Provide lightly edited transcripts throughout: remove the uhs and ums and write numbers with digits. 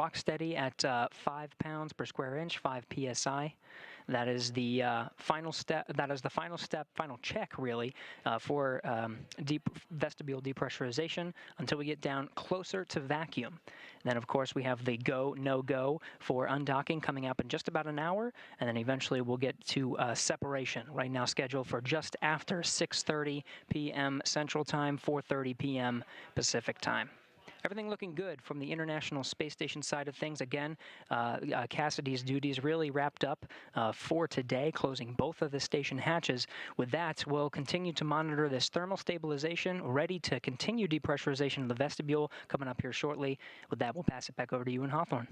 rock steady at 5 pounds per square inch, 5 psi. That is the final step. That is the final step, final check, really, for deep vestibule depressurization until we get down closer to vacuum. Then, of course, we have the go, no go for undocking coming up in just about an hour, and then eventually we'll get to separation. Right now, scheduled for just after 6:30 p.m. Central Time, 4:30 p.m. Pacific Time. Everything looking good from the International Space Station side of things. Again, Cassidy's duties really wrapped up for today, closing both of the station hatches. With that, we'll continue to monitor this thermal stabilization, ready to continue depressurization of the vestibule coming up here shortly. With that, we'll pass it back over to you and Hawthorne.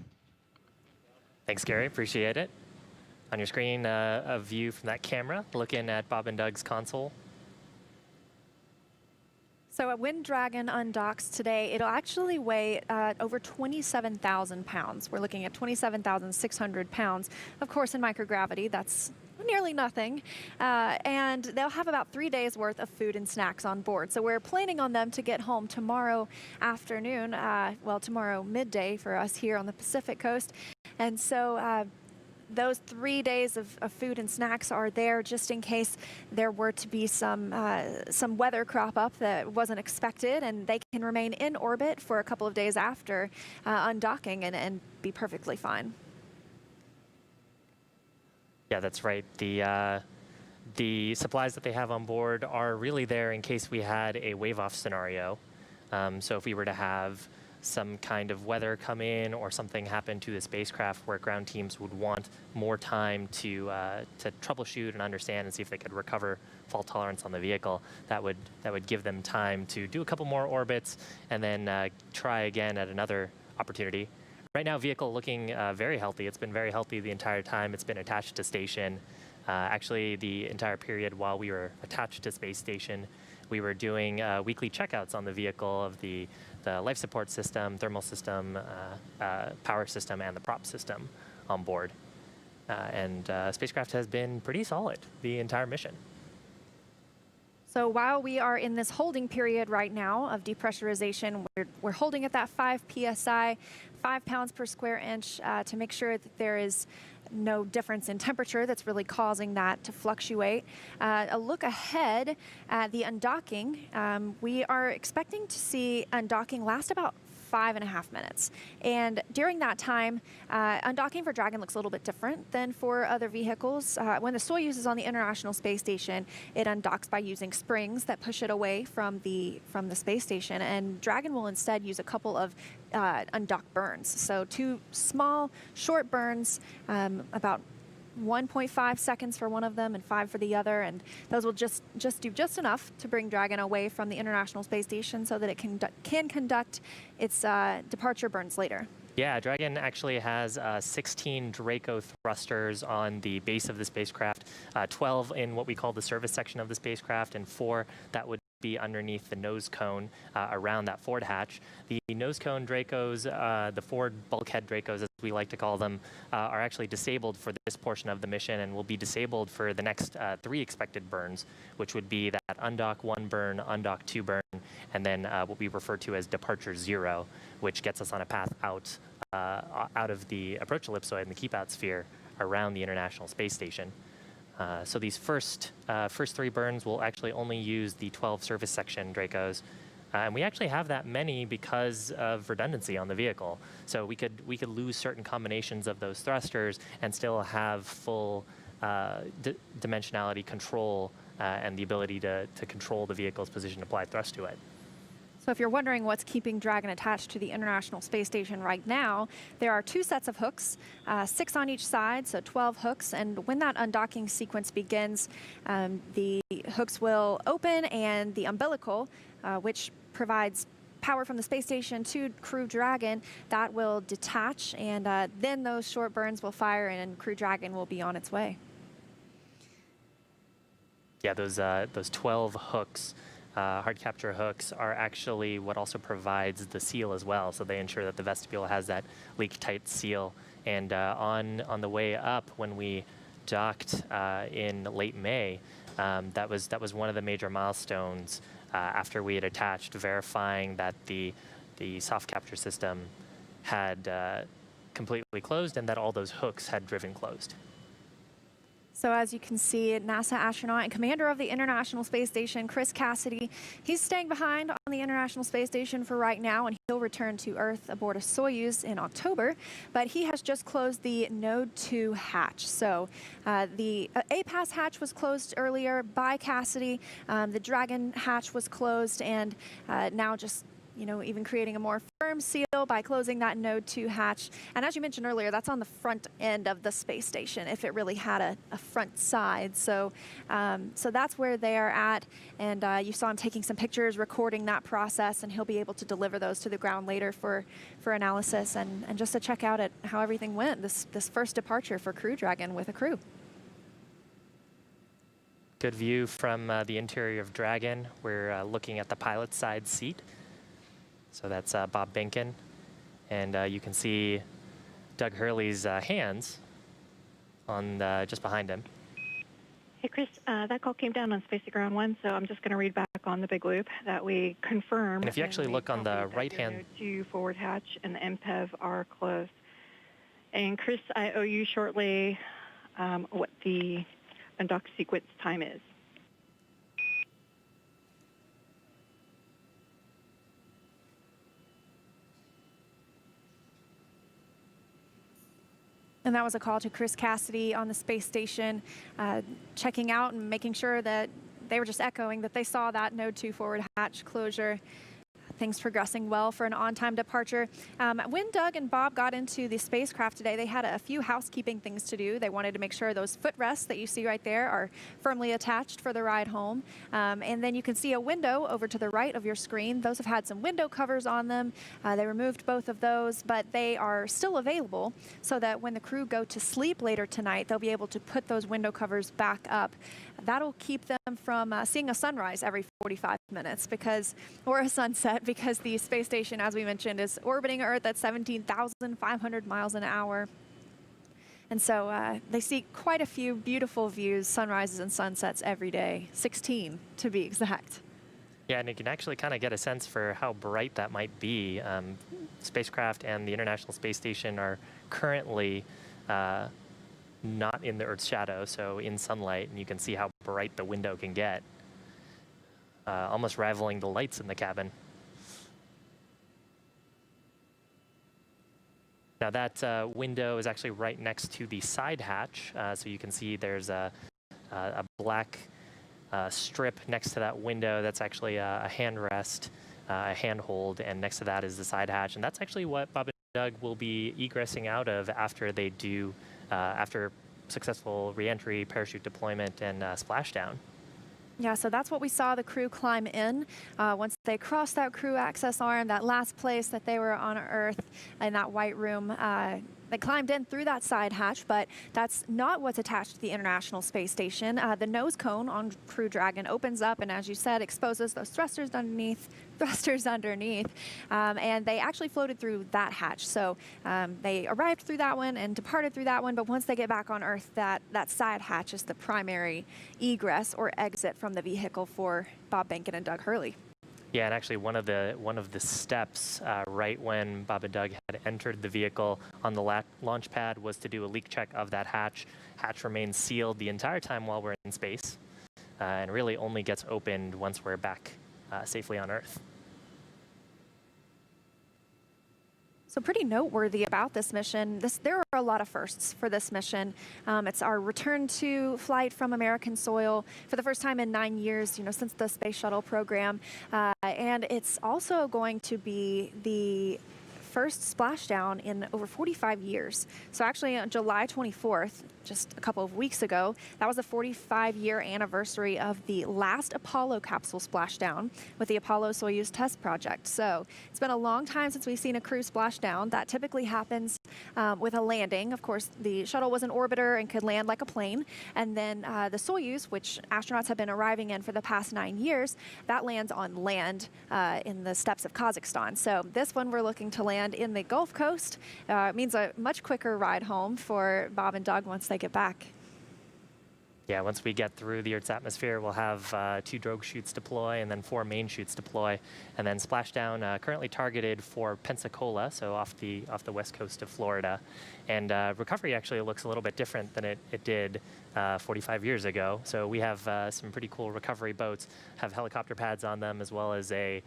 Thanks, Gary. Appreciate it. On your screen, a view from that camera, looking at Bob and Doug's console. So when Dragon undocks today, it'll actually weigh over 27,000 pounds. We're looking at 27,600 pounds. Of course, in microgravity, that's nearly nothing. And they'll have about 3 days worth of food and snacks on board. So we're planning on them to get home tomorrow afternoon, well, tomorrow midday for us here on the Pacific coast. And so those 3 days of food and snacks are there just in case there were to be some weather crop up that wasn't expected, and they can remain in orbit for a couple of days after undocking and be perfectly fine. Yeah, that's right. The supplies that they have on board are really there in case we had a wave-off scenario. So if we were to have some kind of weather come in or something happen to the spacecraft where ground teams would want more time to troubleshoot and understand and see if they could recover fault tolerance on the vehicle, that would give them time to do a couple more orbits and then try again at another opportunity. Right now, vehicle looking very healthy. It's been very healthy the entire time it's been attached to station. Actually, the entire period while we were attached to space station, we were doing weekly checkouts on the vehicle of the life support system, thermal system, power system, and the prop system on board. And spacecraft has been pretty solid the entire mission. So while we are in this holding period right now of depressurization, we're holding at that 5 psi, 5 pounds per square inch to make sure that there is no difference in temperature that's really causing that to fluctuate. A look ahead at the undocking, we are expecting to see undocking last about 5.5 minutes. And during that time, undocking for Dragon looks a little bit different than for other vehicles. When the Soyuz is on the International Space Station, it undocks by using springs that push it away from the space station. And Dragon will instead use a couple of undock burns. So 2 small, short burns, about 1.5 seconds for one of them and 5 for the other, and those will just do just enough to bring Dragon away from the International Space Station so that it can conduct its departure burns later. Yeah, Dragon actually has 16 Draco thrusters on the base of the spacecraft, 12 in what we call the service section of the spacecraft, and 4 that would be underneath the nose cone around that forward hatch. The nose cone Dracos, the forward bulkhead Dracos, as we like to call them, are actually disabled for this portion of the mission and will be disabled for the next 3 expected burns, which would be that undock 1 burn, undock 2 burn, and then what we refer to as departure 0, which gets us on a path out of the approach ellipsoid and the keep out sphere around the International Space Station. So these first 3 burns will actually only use the 12 service section Dracos. And we actually have that many because of redundancy on the vehicle. So we could lose certain combinations of those thrusters and still have full dimensionality control and the ability to control the vehicle's position applied thrust to it. So if you're wondering what's keeping Dragon attached to the International Space Station right now, there are 2 sets of hooks, 6 on each side, so 12 hooks. And when that undocking sequence begins, the hooks will open and the umbilical, which provides power from the space station to Crew Dragon, that will detach, and then those short burns will fire and Crew Dragon will be on its way. Yeah, those 12 hooks, hard capture hooks, are actually what also provides the seal as well. So they ensure that the vestibule has that leak-tight seal. And on the way up, when we docked in late May, that was one of the major milestones after we had attached, verifying that the soft capture system had completely closed and that all those hooks had driven closed. So as you can see, NASA astronaut and commander of the International Space Station, Chris Cassidy, he's staying behind on the International Space Station for right now, and he'll return to Earth aboard a Soyuz in October. But he has just closed the Node 2 hatch. So the APAS hatch was closed earlier by Cassidy. The Dragon hatch was closed, and now just even creating a more firm seal by closing that Node 2 hatch. And as you mentioned earlier, that's on the front end of the space station, if it really had a front side. So so that's where they are at. And you saw him taking some pictures, recording that process, and he'll be able to deliver those to the ground later for analysis and just to check out how everything went, this first departure for Crew Dragon with a crew. Good view from the interior of Dragon. We're looking at the pilot's side seat. So that's Bob Behnken, and you can see Doug Hurley's hands on just behind him. Hey, Chris, that call came down on Spacey Ground 1, so I'm just going to read back on the big loop that we confirm. And if you actually look on the right-hand... Node 2 forward hatch and the MPEV are closed. And Chris, I owe you shortly what the undock sequence time is. And that was a call to Chris Cassidy on the space station, checking out and making sure that they were just echoing that they saw that Node 2 forward hatch closure. Things progressing well for an on-time departure. When Doug and Bob got into the spacecraft today, they had a few housekeeping things to do. They wanted to make sure those footrests that you see right there are firmly attached for the ride home. And then you can see a window over to the right of your screen. Those have had some window covers on them. They removed both of those, but they are still available so that when the crew go to sleep later tonight, they'll be able to put those window covers back up. That'll keep them from seeing a sunrise every 45 minutes or a sunset, because the space station, as we mentioned, is orbiting Earth at 17,500 miles an hour. And so they see quite a few beautiful views, sunrises and sunsets every day, 16 to be exact. Yeah, and you can actually kind of get a sense for how bright that might be. Spacecraft and the International Space Station are currently not in the Earth's shadow, so in sunlight, and you can see how bright the window can get, almost rivaling the lights in the cabin. Now that window is actually right next to the side hatch, so you can see there's a black strip next to that window. That's actually a handrest, a handhold, and next to that is the side hatch, and that's actually what Bob and Doug will be egressing out of after they do after successful reentry, parachute deployment, and splashdown. Yeah, so that's what we saw the crew climb in. Once they crossed that crew access arm, that last place that they were on Earth in that white room, they climbed in through that side hatch, but that's not what's attached to the International Space Station. The nose cone on Crew Dragon opens up and, as you said, exposes those thrusters underneath, and they actually floated through that hatch. So they arrived through that one and departed through that one, but once they get back on Earth, that side hatch is the primary egress or exit from the vehicle for Bob Behnken and Doug Hurley. Yeah, and actually one of the steps right when Bob and Doug had entered the vehicle on the launch pad was to do a leak check of that hatch. Hatch remains sealed the entire time while we're in space, and really only gets opened once we're back safely on Earth. So pretty noteworthy about this mission, there are a lot of firsts for this mission. It's our return to flight from American soil for the first time in 9 years, since the space shuttle program. And it's also going to be the first splashdown in over 45 years. So actually on July 24th, just a couple of weeks ago, that was the 45-year anniversary of the last Apollo capsule splashdown with the Apollo-Soyuz test project. So it's been a long time since we've seen a crew splashdown. That typically happens with a landing. Of course, the shuttle was an orbiter and could land like a plane. And then the Soyuz, which astronauts have been arriving in for the past 9 years, that lands on land in the steppes of Kazakhstan. So this one we're looking to land in the Gulf Coast. It means a much quicker ride home for Bob and Doug once they get back. Yeah, once we get through the Earth's atmosphere, we'll have 2 drogue chutes deploy and then 4 main chutes deploy, and then splashdown currently targeted for Pensacola, so off the west coast of Florida. And recovery actually looks a little bit different than it did 45 years ago. So we have some pretty cool recovery boats, have helicopter pads on them, as well as a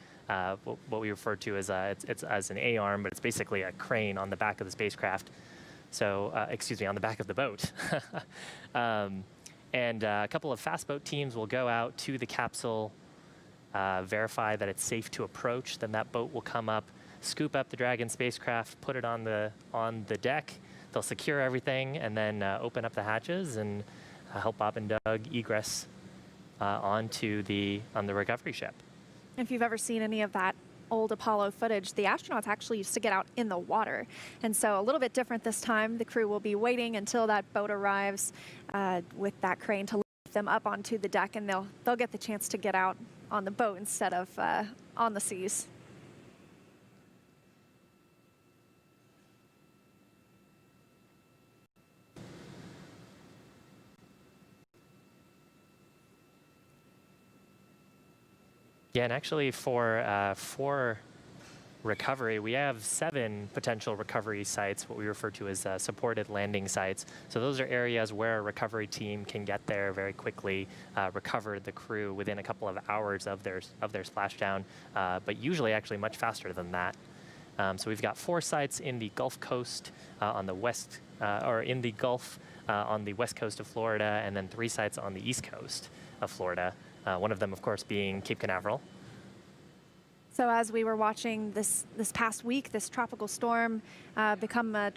what we refer to as it's as an A-arm, but it's basically a crane on the back of the spacecraft. So excuse me, on the back of the boat. And a couple of fast boat teams will go out to the capsule, verify that it's safe to approach. Then that boat will come up, scoop up the Dragon spacecraft, put it on the deck. They'll secure everything and then open up the hatches and help Bob and Doug egress on the recovery ship. If you've ever seen any of that old Apollo footage, the astronauts actually used to get out in the water. And so a little bit different this time. The crew will be waiting until that boat arrives with that crane to lift them up onto the deck, and they'll get the chance to get out on the boat instead of on the seas. Yeah, and actually for recovery, we have 7 potential recovery sites, what we refer to as supported landing sites. So those are areas where a recovery team can get there very quickly, recover the crew within a couple of hours of their splashdown, but usually actually much faster than that. So we've got 4 sites in the Gulf Coast on the west, or in the Gulf on the west coast of Florida, and then 3 sites on the east coast of Florida. One of them, of course, being Cape Canaveral. So as we were watching this past week, this tropical storm become a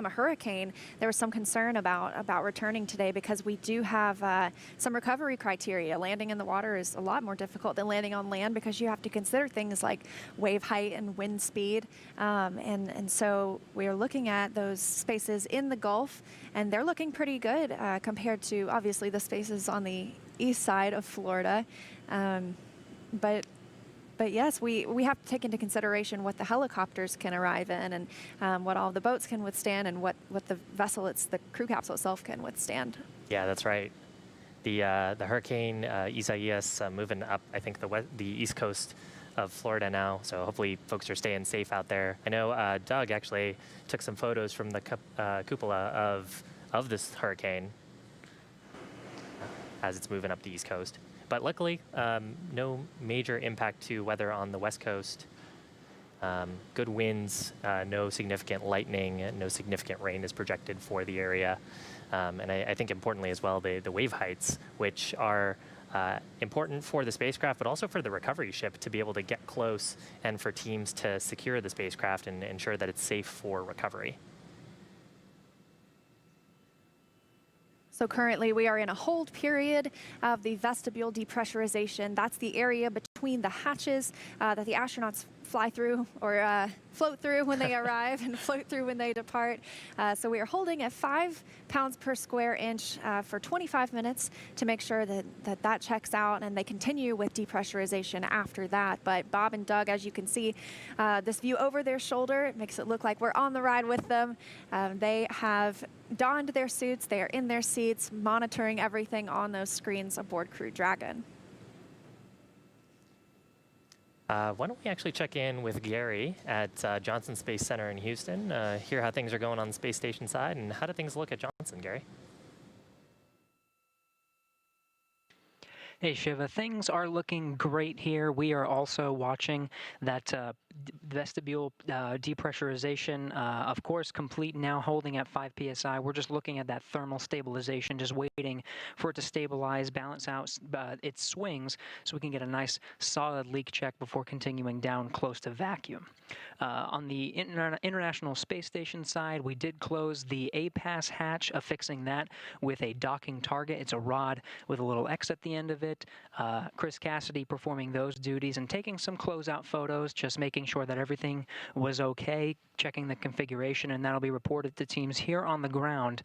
hurricane, there was some concern about returning today, because we do have some recovery criteria. Landing in the water is a lot more difficult than landing on land, because you have to consider things like wave height and wind speed. And so we're looking at those spaces in the Gulf, and they're looking pretty good compared to, obviously, the spaces on the east side of Florida. But yes, we have to take into consideration what the helicopters can arrive in, and what all the boats can withstand, and what the the crew capsule itself can withstand. Yeah, that's right. The hurricane Isaias moving up, I think, the east coast of Florida now. So hopefully folks are staying safe out there. I know Doug actually took some photos from the cupola of this hurricane as it's moving up the east coast. But luckily, no major impact to weather on the west coast. Good winds, no significant lightning, no significant rain is projected for the area. And I think importantly as well, the wave heights, which are important for the spacecraft, but also for the recovery ship to be able to get close, and for teams to secure the spacecraft and ensure that it's safe for recovery. So currently we are in a hold period of the vestibule depressurization. That's the area between the hatches that the astronauts fly through, or float through when they arrive and float through when they depart. So we are holding at 5 pounds per square inch for 25 minutes to make sure that checks out, and they continue with depressurization after that. But Bob and Doug, as you can see, this view over their shoulder, it makes it look like we're on the ride with them. They have donned their suits, they are in their seats, monitoring everything on those screens aboard Crew Dragon. Why don't we actually check in with Gary at Johnson Space Center in Houston, hear how things are going on the space station side, and how do things look at Johnson, Gary? Hey Shiva, things are looking great here. We are also watching that vestibule depressurization, of course, complete now, holding at 5 psi. We're just looking at that thermal stabilization, just waiting for it to stabilize, balance out its swings, so we can get a nice solid leak check before continuing down close to vacuum. On the International Space Station side, we did close the APAS hatch, affixing that with a docking target. It's a rod with a little X at the end of it. Chris Cassidy performing those duties and taking some closeout photos, just making making sure that everything was okay, checking the configuration, and that'll be reported to teams here on the ground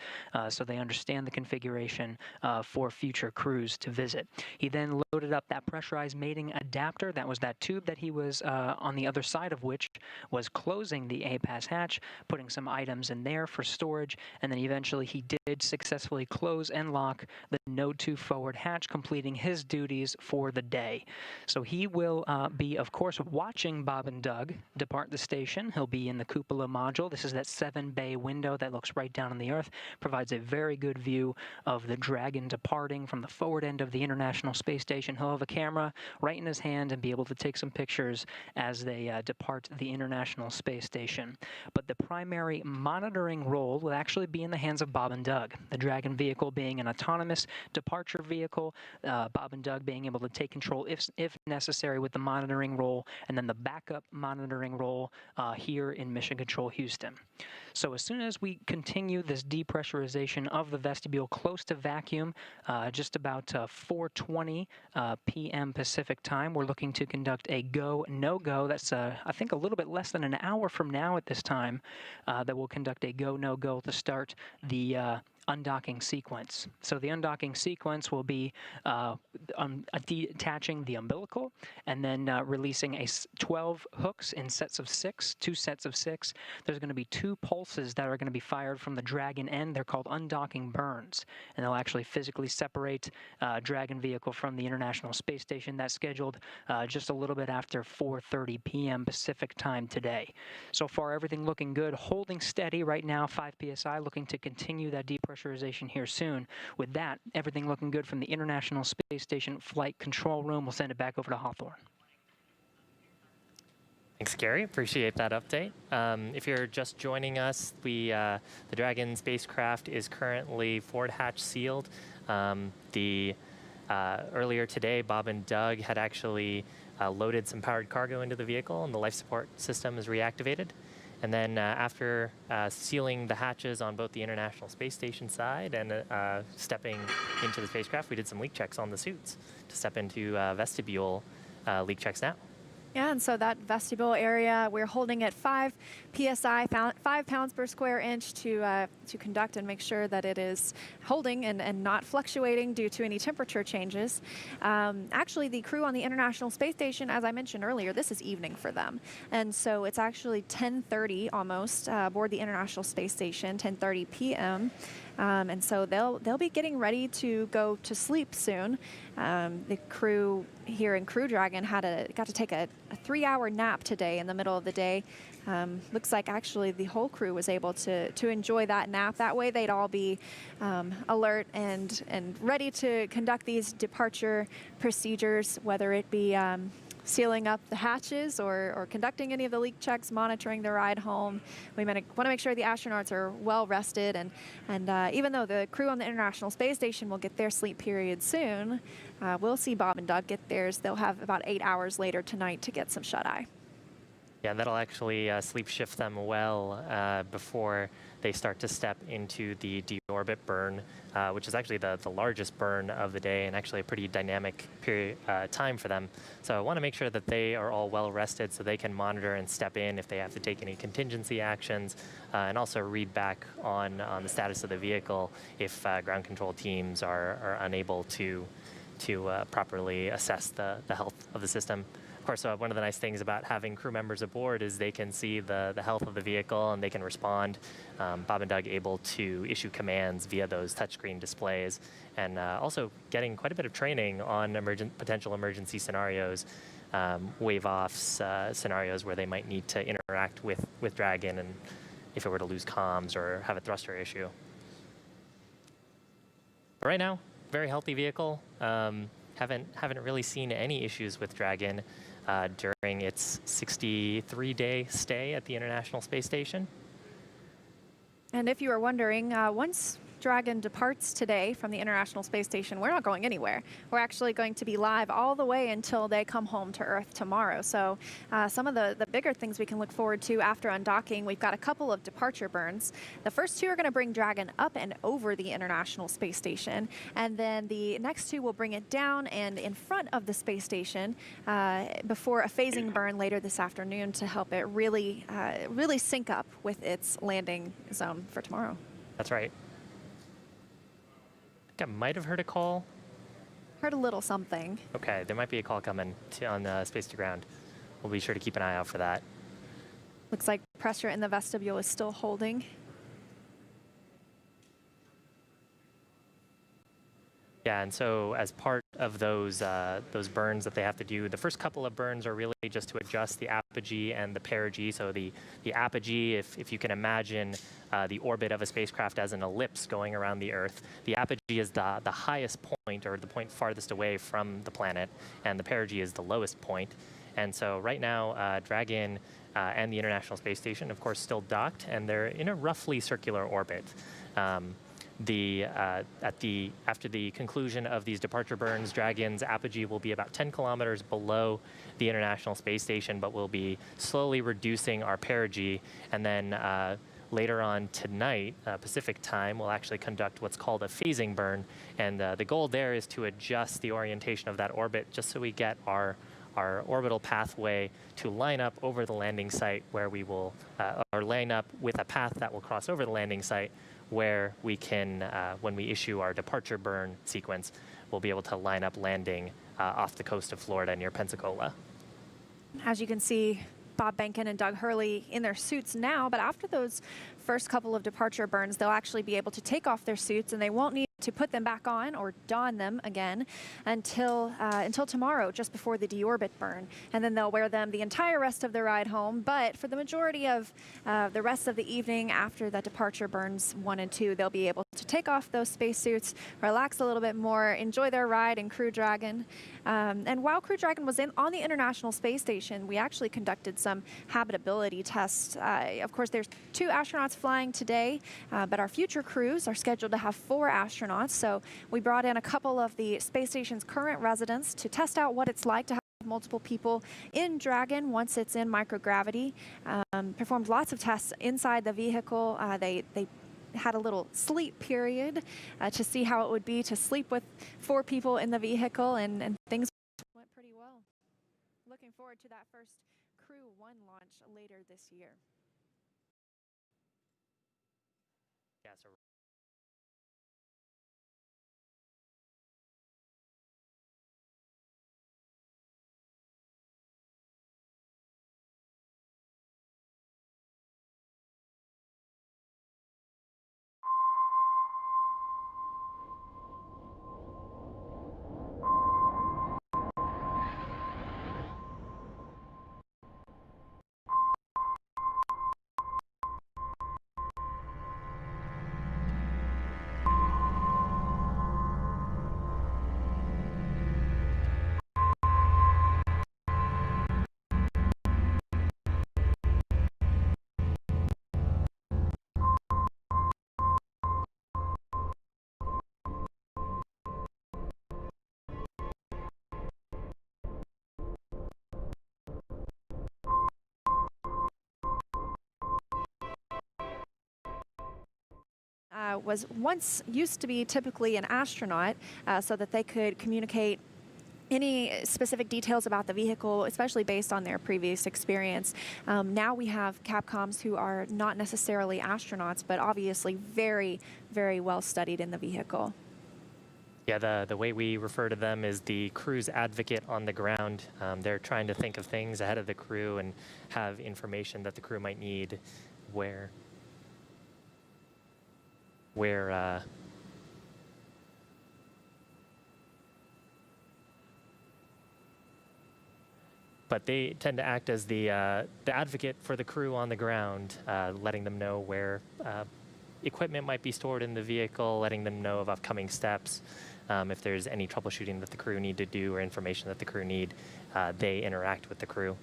so they understand the configuration for future crews to visit. He then loaded up that pressurized mating adapter. That was that tube that he was on the other side of which was closing the APAS hatch, putting some items in there for storage, and then eventually he did successfully close and lock the Node 2 forward hatch, completing his duties for the day. So he will be, of course, watching Bob and Doug depart the station. He'll be in the cupola module. This is that 7-bay window that looks right down on the Earth, provides a very good view of the Dragon departing from the forward end of the International Space Station. He'll have a camera right in his hand and be able to take some pictures as they depart the International Space Station. But the primary monitoring role will actually be in the hands of Bob and Doug. The Dragon vehicle being an autonomous departure vehicle, Bob and Doug being able to take control if necessary with the monitoring role, and then the backup monitoring role here in Mission Control Houston. So as soon as we continue this depressurization of the vestibule close to vacuum, just about 4:20 p.m. Pacific time, we're looking to conduct a go, no-go. That's, I think, a little bit less than an hour from now at this time that we'll conduct a go, no-go to start the undocking sequence. So the undocking sequence will be detaching the umbilical and then releasing 12 hooks in sets of 6, 2 sets of 6. There's going to be 2 pulses that are going to be fired from the Dragon end. They're called undocking burns, and they'll actually physically separate Dragon vehicle from the International Space Station. That's scheduled just a little bit after 4:30 p.m. Pacific time today. So far, everything looking good, holding steady right now, 5 psi, looking to continue that depressurization here soon. With that, everything looking good from the International Space Station Flight Control Room. We'll send it back over to Hawthorne. Thanks, Gary. Appreciate that update. If you're just joining us, the Dragon spacecraft is currently forward hatch sealed. Earlier today, Bob and Doug had actually loaded some powered cargo into the vehicle, and the life support system is reactivated. And then after sealing the hatches on both the International Space Station side and stepping into the spacecraft, we did some leak checks on the suits to step into vestibule leak checks now. Yeah, and so that vestibule area, we're holding at 5 psi, 5 pounds per square inch to conduct and make sure that it is holding and not fluctuating due to any temperature changes. Actually, the crew on the International Space Station, as I mentioned earlier, this is evening for them. And so it's actually 10:30 almost aboard the International Space Station, 10:30 p.m. And so they'll be getting ready to go to sleep soon. The crew here in Crew Dragon got to take a 3-hour nap today in the middle of the day. Looks like actually the whole crew was able to enjoy that nap. That way they'd all be alert and ready to conduct these departure procedures, whether it be sealing up the hatches or conducting any of the leak checks, monitoring the ride home. We want to make sure the astronauts are well rested, and even though the crew on the International Space Station will get their sleep period soon, we'll see Bob and Doug get theirs. They'll have about 8 hours later tonight to get some shut-eye. Yeah, that'll actually sleep shift them well before they start to step into the deorbit burn, which is actually the largest burn of the day and actually a pretty dynamic period time for them. So I want to make sure that they are all well rested so they can monitor and step in if they have to take any contingency actions, and also read back on the status of the vehicle if ground control teams are unable to properly assess the health of the system. Of course, one of the nice things about having crew members aboard is they can see the health of the vehicle and they can respond. Bob and Doug able to issue commands via those touchscreen displays, and also getting quite a bit of training on potential emergency scenarios, wave-offs, scenarios where they might need to interact with Dragon, and if it were to lose comms or have a thruster issue. But right now, very healthy vehicle. Haven't really seen any issues with Dragon during its 63-day stay at the International Space Station. And if you are wondering, once Dragon departs today from the International Space Station, we're not going anywhere. We're actually going to be live all the way until they come home to Earth tomorrow. So some of the bigger things we can look forward to after undocking, we've got a couple of departure burns. The first two are going to bring Dragon up and over the International Space Station, and then the next two will bring it down and in front of the space station before a phasing burn later this afternoon to help it really sync up with its landing zone for tomorrow. That's right. I think I might have heard a call. Heard a little something. Okay, there might be a call coming on space to ground. We'll be sure to keep an eye out for that. Looks like pressure in the vestibule is still holding. Yeah, and so as part of those burns that they have to do, the first couple of burns are really just to adjust the apogee and the perigee. So the apogee, if you can imagine the orbit of a spacecraft as an ellipse going around the Earth, the apogee is the highest point, or the point farthest away from the planet, and the perigee is the lowest point. And so right now, Dragon and the International Space Station, of course, still docked, and they're in a roughly circular orbit. After the conclusion of these departure burns, Dragon's apogee will be about 10 kilometers below the International Space Station, but we'll be slowly reducing our perigee. And then later on tonight, Pacific time, we'll actually conduct what's called a phasing burn. And the goal there is to adjust the orientation of that orbit just so we get our orbital pathway to line up over the landing site, where we will, or line up with a path that will cross over the landing site, where we can, when we issue our departure burn sequence, we'll be able to line up landing off the coast of Florida near Pensacola. As you can see, Bob Behnken and Doug Hurley in their suits now, but after those first couple of departure burns, they'll actually be able to take off their suits, and they won't need to put them back on or don them again until tomorrow, just before the deorbit burn. And then they'll wear them the entire rest of the ride home. But for the majority of the rest of the evening after the departure burns 1 and 2, they'll be able to take off those spacesuits, relax a little bit more, enjoy their ride in Crew Dragon. And while Crew Dragon was on the International Space Station, we actually conducted some habitability tests. Of course, there's 2 astronauts flying today, but our future crews are scheduled to have 4 astronauts. So we brought in a couple of the space station's current residents to test out what it's like to have multiple people in Dragon once it's in microgravity. Performed lots of tests inside the vehicle. They had a little sleep period to see how it would be to sleep with 4 people in the vehicle, and things went pretty well. Looking forward to that first Crew 1 launch later this year. Yeah, so was once used to be typically an astronaut so that they could communicate any specific details about the vehicle, especially based on their previous experience. Now we have Capcoms who are not necessarily astronauts, but obviously very, very well studied in the vehicle. Yeah, the way we refer to them is the crew's advocate on the ground. They're trying to think of things ahead of the crew and have information that the crew might need where but they tend to act as the advocate for the crew on the ground, letting them know where equipment might be stored in the vehicle, letting them know of upcoming steps. If there's any troubleshooting that the crew need to do or information that the crew need, they interact with the crew.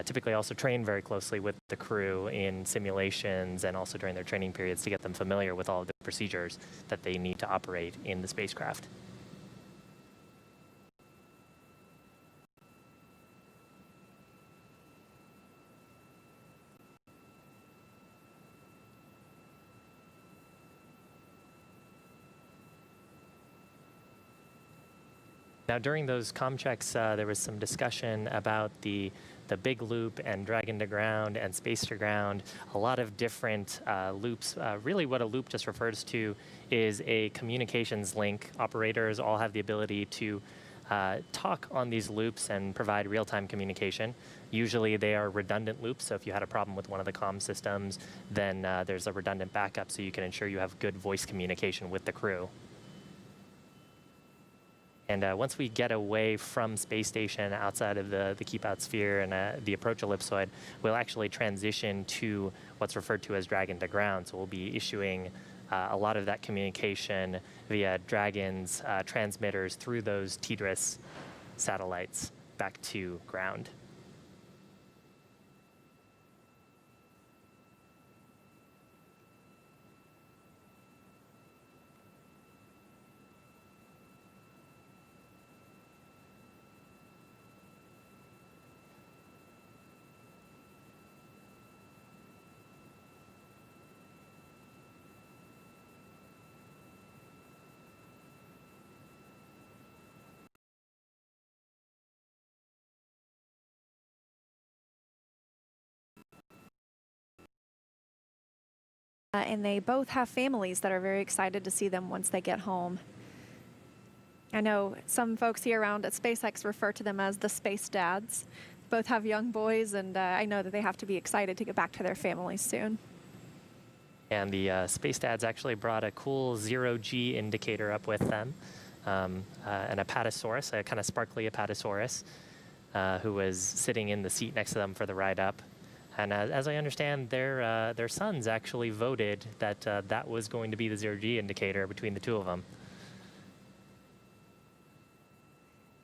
typically also train very closely with the crew in simulations and also during their training periods to get them familiar with all of the procedures that they need to operate in the spacecraft. Now, during those comm checks, there was some discussion about the big loop and Dragon to ground and space to ground, a lot of different loops. Really what a loop just refers to is a communications link. Operators all have the ability to talk on these loops and provide real-time communication. Usually they are redundant loops, so if you had a problem with one of the comm systems, then there's a redundant backup so you can ensure you have good voice communication with the crew. And once we get away from space station outside of the keep-out sphere and the approach ellipsoid, we'll actually transition to what's referred to as Dragon to ground. So we'll be issuing a lot of that communication via Dragon's transmitters through those TDRS satellites back to ground. And they both have families that are very excited to see them once they get home. I know some folks here around at SpaceX refer to them as the space dads. Both have young boys, and I know that they have to be excited to get back to their families soon. And the space dads actually brought a cool zero-G indicator up with them, an apatosaurus, a kind of sparkly apatosaurus, who was sitting in the seat next to them for the ride up. And as I understand, their sons actually voted that that was going to be the zero-G indicator between the two of them.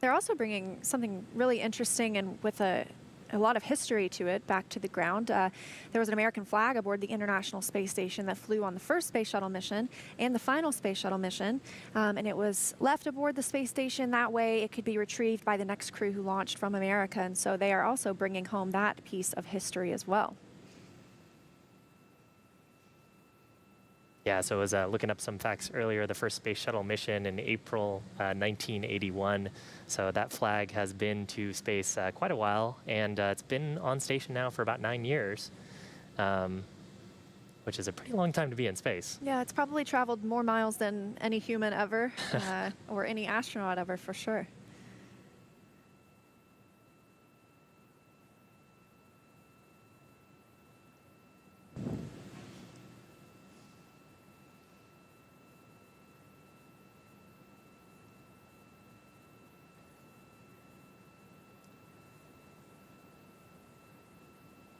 They're also bringing something really interesting and with a lot of history to it back to the ground. There was an American flag aboard the International Space Station that flew on the first space shuttle mission and the final space shuttle mission, and it was left aboard the space station. That way it could be retrieved by the next crew who launched from America, and so they are also bringing home that piece of history as well. Yeah, so I was looking up some facts earlier. The first space shuttle mission in April 1981. So that flag has been to space quite a while, and it's been on station now for about 9 years, which is a pretty long time to be in space. Yeah, it's probably traveled more miles than any human ever, or any astronaut ever, for sure.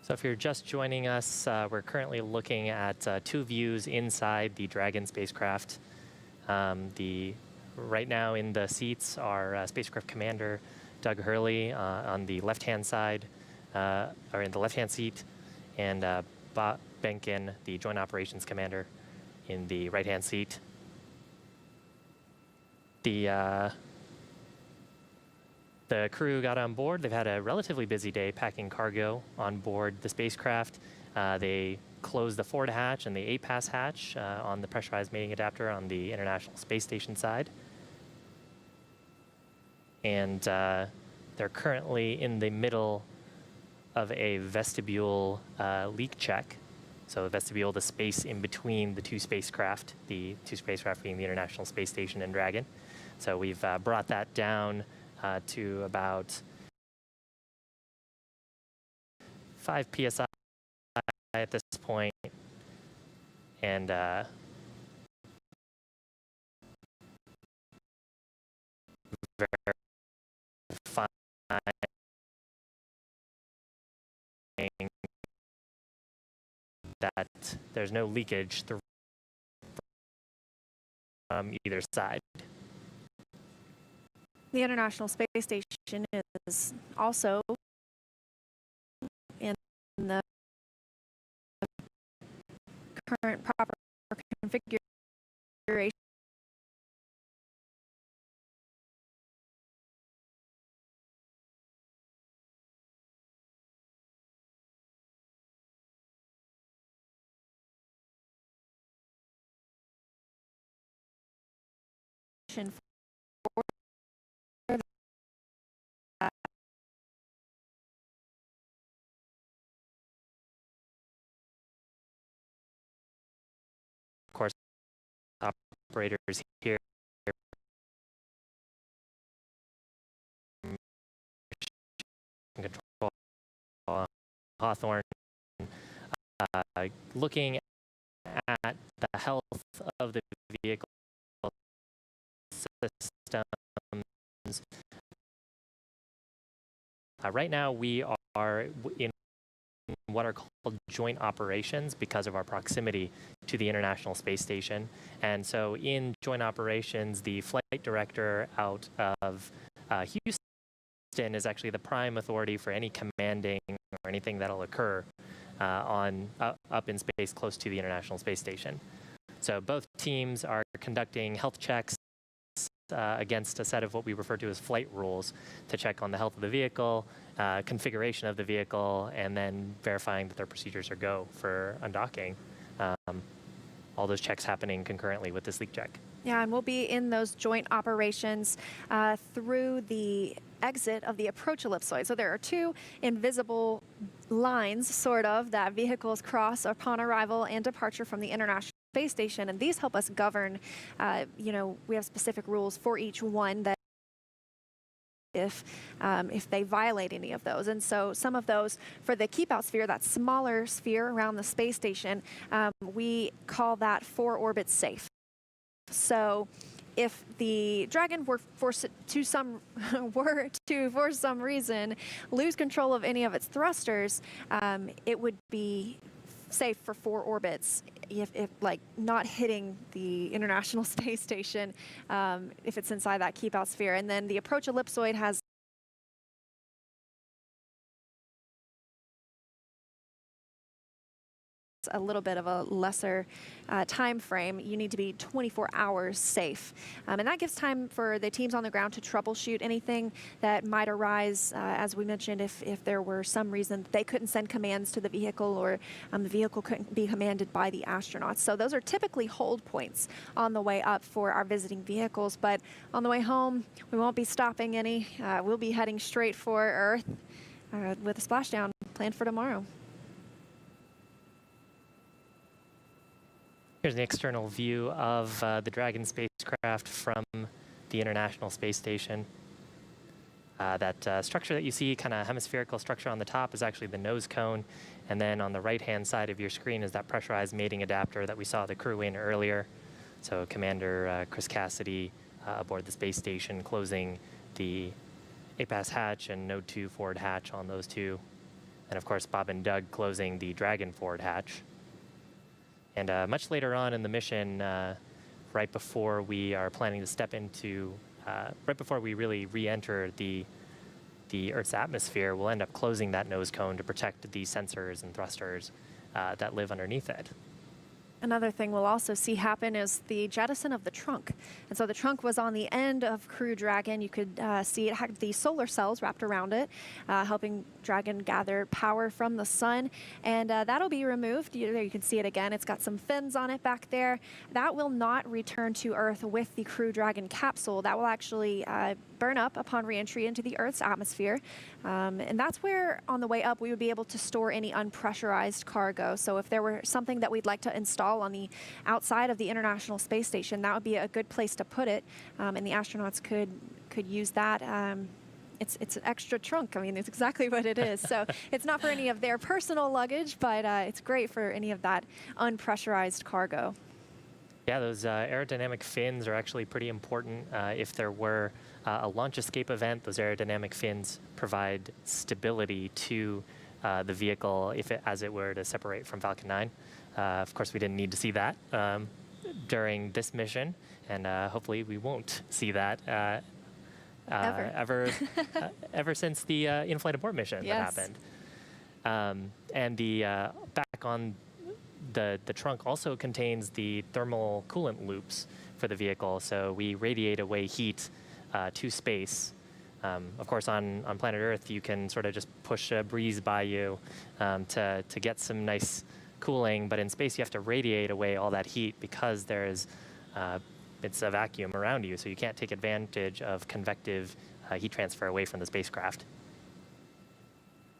So if you're just joining us, we're currently looking at two views inside the Dragon spacecraft. Right now in the seats are spacecraft commander Doug Hurley on the left-hand side, or in the left-hand seat, and Bob Benkin, the joint operations commander, in the right-hand seat. The crew got on board. They've had a relatively busy day packing cargo on board the spacecraft. They closed the forward hatch and the APAS hatch on the pressurized mating adapter on the International Space Station side. And they're currently in the middle of a vestibule leak check. So vestibule, the space in between the two spacecraft being the International Space Station and Dragon. So we've brought that down to about 5 psi at this point, and verifying that there's no leakage from either side. The International Space Station is also the current proper configuration. For that. Of course, operators here control Hawthorne, looking at the health of the vehicle systems. Right now, we are in what are called joint operations because of our proximity to the International Space Station. And so in joint operations, the flight director out of Houston is actually the prime authority for any commanding or anything that'll occur up in space close to the International Space Station. So both teams are conducting health checks against a set of what we refer to as flight rules to check on the health of the vehicle, configuration of the vehicle, and then verifying that their procedures are go for undocking. All those checks happening concurrently with this leak check. Yeah, and we'll be in those joint operations through the exit of the approach ellipsoid. So there are two invisible lines, sort of, that vehicles cross upon arrival and departure from the International Space Station, and these help us govern, we have specific rules for each one that if they violate any of those. And so some of those, for the keep out sphere, that smaller sphere around the space station, we call that 4 orbits safe. So if the Dragon were for some reason lose control of any of its thrusters, it would be safe for 4 orbits if like not hitting the International Space Station if it's inside that keep out sphere. And then the approach ellipsoid has a little bit of a lesser time frame. You need to be 24 hours safe. And that gives time for the teams on the ground to troubleshoot anything that might arise, as we mentioned, if there were some reason they couldn't send commands to the vehicle or the vehicle couldn't be commanded by the astronauts. So those are typically hold points on the way up for our visiting vehicles. But on the way home, we won't be stopping any. We'll be heading straight for Earth with a splashdown planned for tomorrow. Here's an external view of the Dragon spacecraft from the International Space Station. That structure that you see, kind of hemispherical structure on the top, is actually the nose cone. And then on the right-hand side of your screen is that pressurized mating adapter that we saw the crew in earlier. So Commander Chris Cassidy aboard the space station, closing the APAS hatch and Node 2 forward hatch on those two. And of course, Bob and Doug closing the Dragon forward hatch. And much later on in the mission, right before we are planning to step into, right before we really re-enter the Earth's atmosphere, we'll end up closing that nose cone to protect the sensors and thrusters that live underneath it. Another thing we'll also see happen is the jettison of the trunk. And so the trunk was on the end of Crew Dragon. You could see it had the solar cells wrapped around it, helping Dragon gather power from the sun. And that'll be removed. You can see it again. It's got some fins on it back there. That will not return to Earth with the Crew Dragon capsule. That will actually burn up upon reentry into the Earth's atmosphere. And that's where, on the way up, we would be able to store any unpressurized cargo. So if there were something that we'd like to install on the outside of the International Space Station, that would be a good place to put it, and the astronauts could use that. It's an extra trunk. I mean, it's exactly what it is. So it's not for any of their personal luggage, but it's great for any of that unpressurized cargo. Yeah, those aerodynamic fins are actually pretty important. If there were a launch escape event, those aerodynamic fins provide stability to the vehicle as it were to separate from Falcon 9. Of course, we didn't need to see that during this mission, and hopefully we won't see that ever since the in-flight abort mission that happened. And the back on the trunk also contains the thermal coolant loops for the vehicle. So we radiate away heat to space. Of course, on planet Earth, you can sort of just push a breeze by you to get some nice cooling. But in space, you have to radiate away all that heat because it's a vacuum around you. So you can't take advantage of convective heat transfer away from the spacecraft.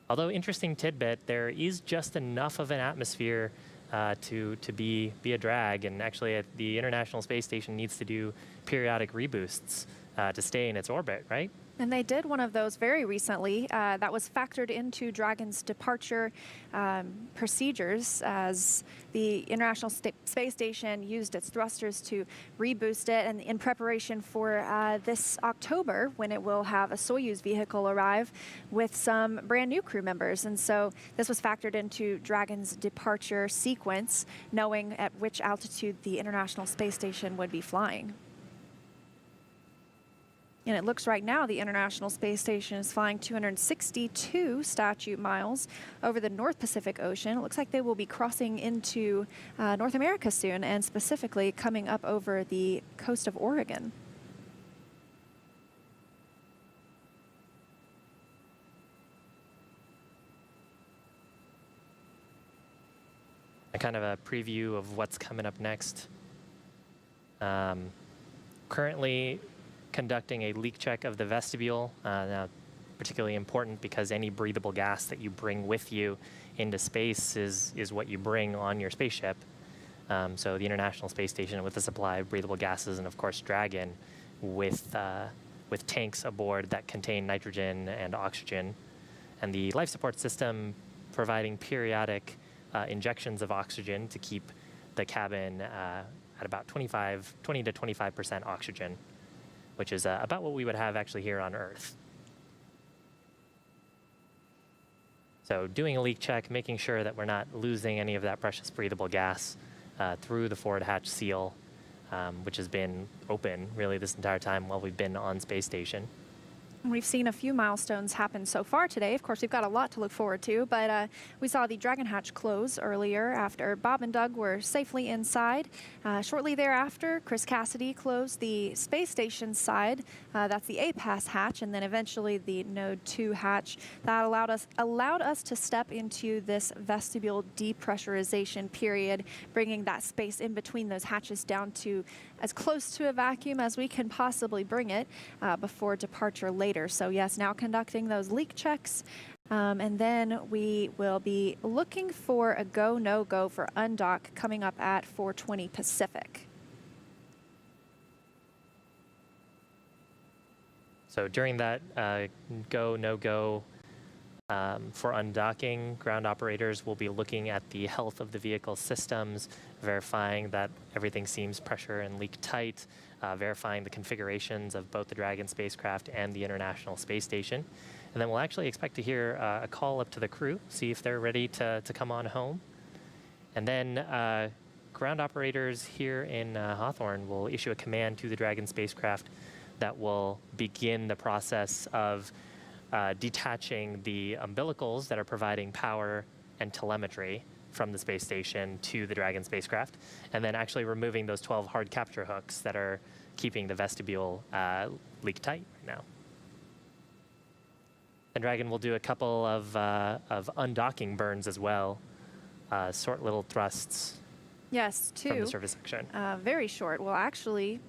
Although, interesting tidbit, there is just enough of an atmosphere to be a drag. And actually, the International Space Station needs to do periodic reboosts to stay in its orbit, right? And they did one of those very recently. That was factored into Dragon's departure procedures as the International Space Station used its thrusters to reboost it, and in preparation for this October, when it will have a Soyuz vehicle arrive with some brand new crew members. And so this was factored into Dragon's departure sequence, knowing at which altitude the International Space Station would be flying. And it looks right now the International Space Station is flying 262 statute miles over the North Pacific Ocean. It looks like they will be crossing into North America soon, and specifically coming up over the coast of Oregon. A kind of a preview of what's coming up next. Currently conducting a leak check of the vestibule. Now, particularly important because any breathable gas that you bring with you into space is what you bring on your spaceship. So the International Space Station with a supply of breathable gases, and of course Dragon with tanks aboard that contain nitrogen and oxygen, and the life support system providing periodic injections of oxygen to keep the cabin at about 20 to 25% oxygen, which is about what we would have actually here on Earth. So doing a leak check, making sure that we're not losing any of that precious breathable gas through the forward hatch seal, which has been open really this entire time while we've been on space station. We've seen a few milestones happen so far today. Of course, we've got a lot to look forward to, but we saw the Dragon hatch close earlier after Bob and Doug were safely inside. Shortly thereafter, Chris Cassidy closed the space station side. That's the A-Pass hatch, and then eventually the Node 2 hatch. That allowed us to step into this vestibule depressurization period, bringing that space in between those hatches down to as close to a vacuum as we can possibly bring it before departure later. So yes, now conducting those leak checks, and then we will be looking for a go, no-go for undock coming up at 4:20 Pacific. So during that go, no-go for undocking, ground operators will be looking at the health of the vehicle systems, verifying that everything seems pressure and leak tight, verifying the configurations of both the Dragon spacecraft and the International Space Station. And then we'll actually expect to hear a call up to the crew, see if they're ready to come on home. And then ground operators here in Hawthorne will issue a command to the Dragon spacecraft that will begin the process of detaching the umbilicals that are providing power and telemetry from the space station to the Dragon spacecraft, and then actually removing those 12 hard capture hooks that are keeping the vestibule leak tight right now. And Dragon will do a couple of undocking burns as well, short little thrusts. Yes, two. From the service section. Very short. Will actually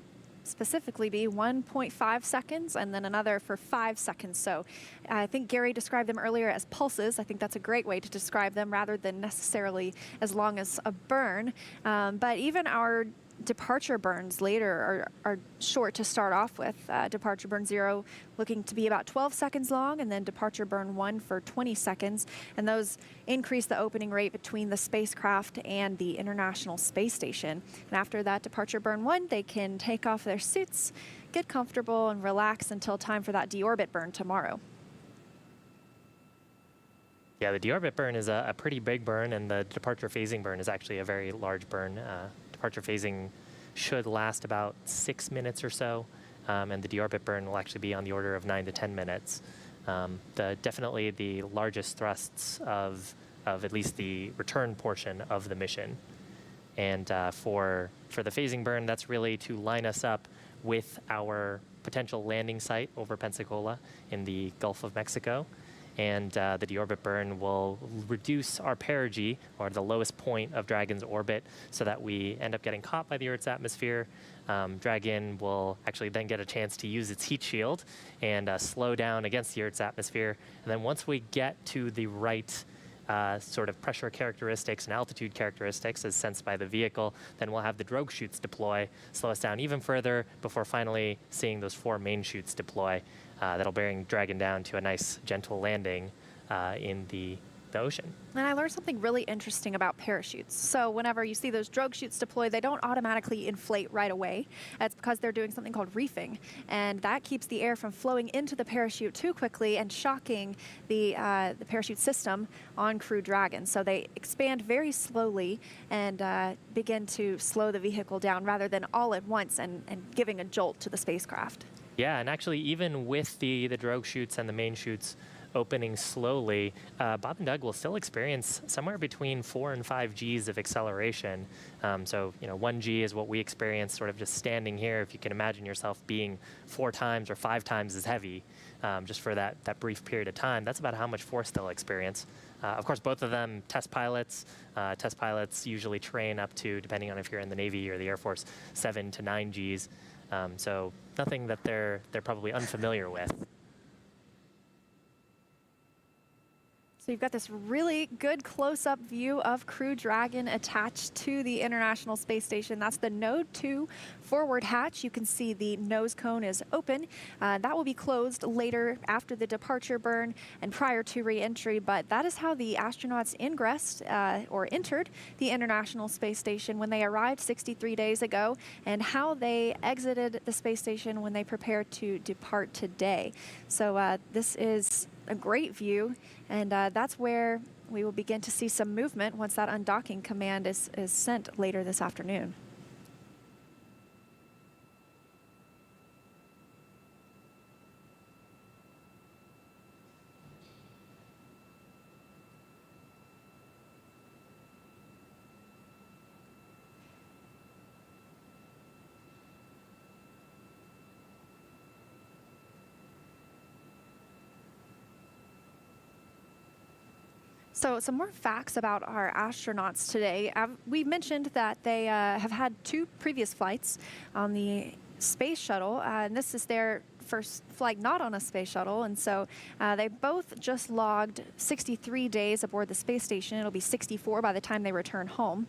specifically be 1.5 seconds and then another for 5 seconds. So I think Gary described them earlier as pulses. I think that's a great way to describe them rather than necessarily as long as a burn. But even our departure burns later are short to start off with. Departure burn 0 looking to be about 12 seconds long, and then departure burn 1 for 20 seconds. And those increase the opening rate between the spacecraft and the International Space Station. And after that departure burn 1, they can take off their suits, get comfortable, and relax until time for that deorbit burn tomorrow. Yeah, the deorbit burn is a pretty big burn, and the departure phasing burn is actually a very large burn. Departure phasing should last about 6 minutes or so, and the deorbit burn will actually be on the order of 9 to 10 minutes. Definitely the largest thrusts of at least the return portion of the mission. And for the phasing burn, that's really to line us up with our potential landing site over Pensacola in the Gulf of Mexico. And the deorbit burn will reduce our perigee, or the lowest point of Dragon's orbit, so that we end up getting caught by the Earth's atmosphere. Dragon will actually then get a chance to use its heat shield and slow down against the Earth's atmosphere. And then once we get to the right sort of pressure characteristics and altitude characteristics as sensed by the vehicle, then we'll have the drogue chutes deploy, slow us down even further before finally seeing those 4 main chutes deploy. That'll bring Dragon down to a nice, gentle landing in the ocean. And I learned something really interesting about parachutes. So whenever you see those drogue chutes deploy, they don't automatically inflate right away. That's because they're doing something called reefing. And that keeps the air from flowing into the parachute too quickly and shocking the parachute system on Crew Dragon. So they expand very slowly and begin to slow the vehicle down rather than all at once and giving a jolt to the spacecraft. Yeah, and actually even with the drogue chutes and the main chutes opening slowly, Bob and Doug will still experience somewhere between 4 and 5 Gs of acceleration. So, 1 G is what we experience sort of just standing here. If you can imagine yourself being 4 times or 5 times as heavy just for that brief period of time, that's about how much force they'll experience. Of course, both of them test pilots. Test pilots usually train up to, depending on if you're in the Navy or the Air Force, 7 to 9 Gs. So nothing that they're probably unfamiliar with. So you've got this really good close-up view of Crew Dragon attached to the International Space Station. That's the Node 2 forward hatch. You can see the nose cone is open. That will be closed later after the departure burn and prior to re-entry, but that is how the astronauts ingressed or entered the International Space Station when they arrived 63 days ago, and how they exited the space station when they prepare to depart today. So this is a great view, and that's where we will begin to see some movement once that undocking command is sent later this afternoon. So some more facts about our astronauts today. We mentioned that they have had 2 previous flights on the space shuttle, and this is their first flight not on a space shuttle, and so they both just logged 63 days aboard the space station. It'll be 64 by the time they return home.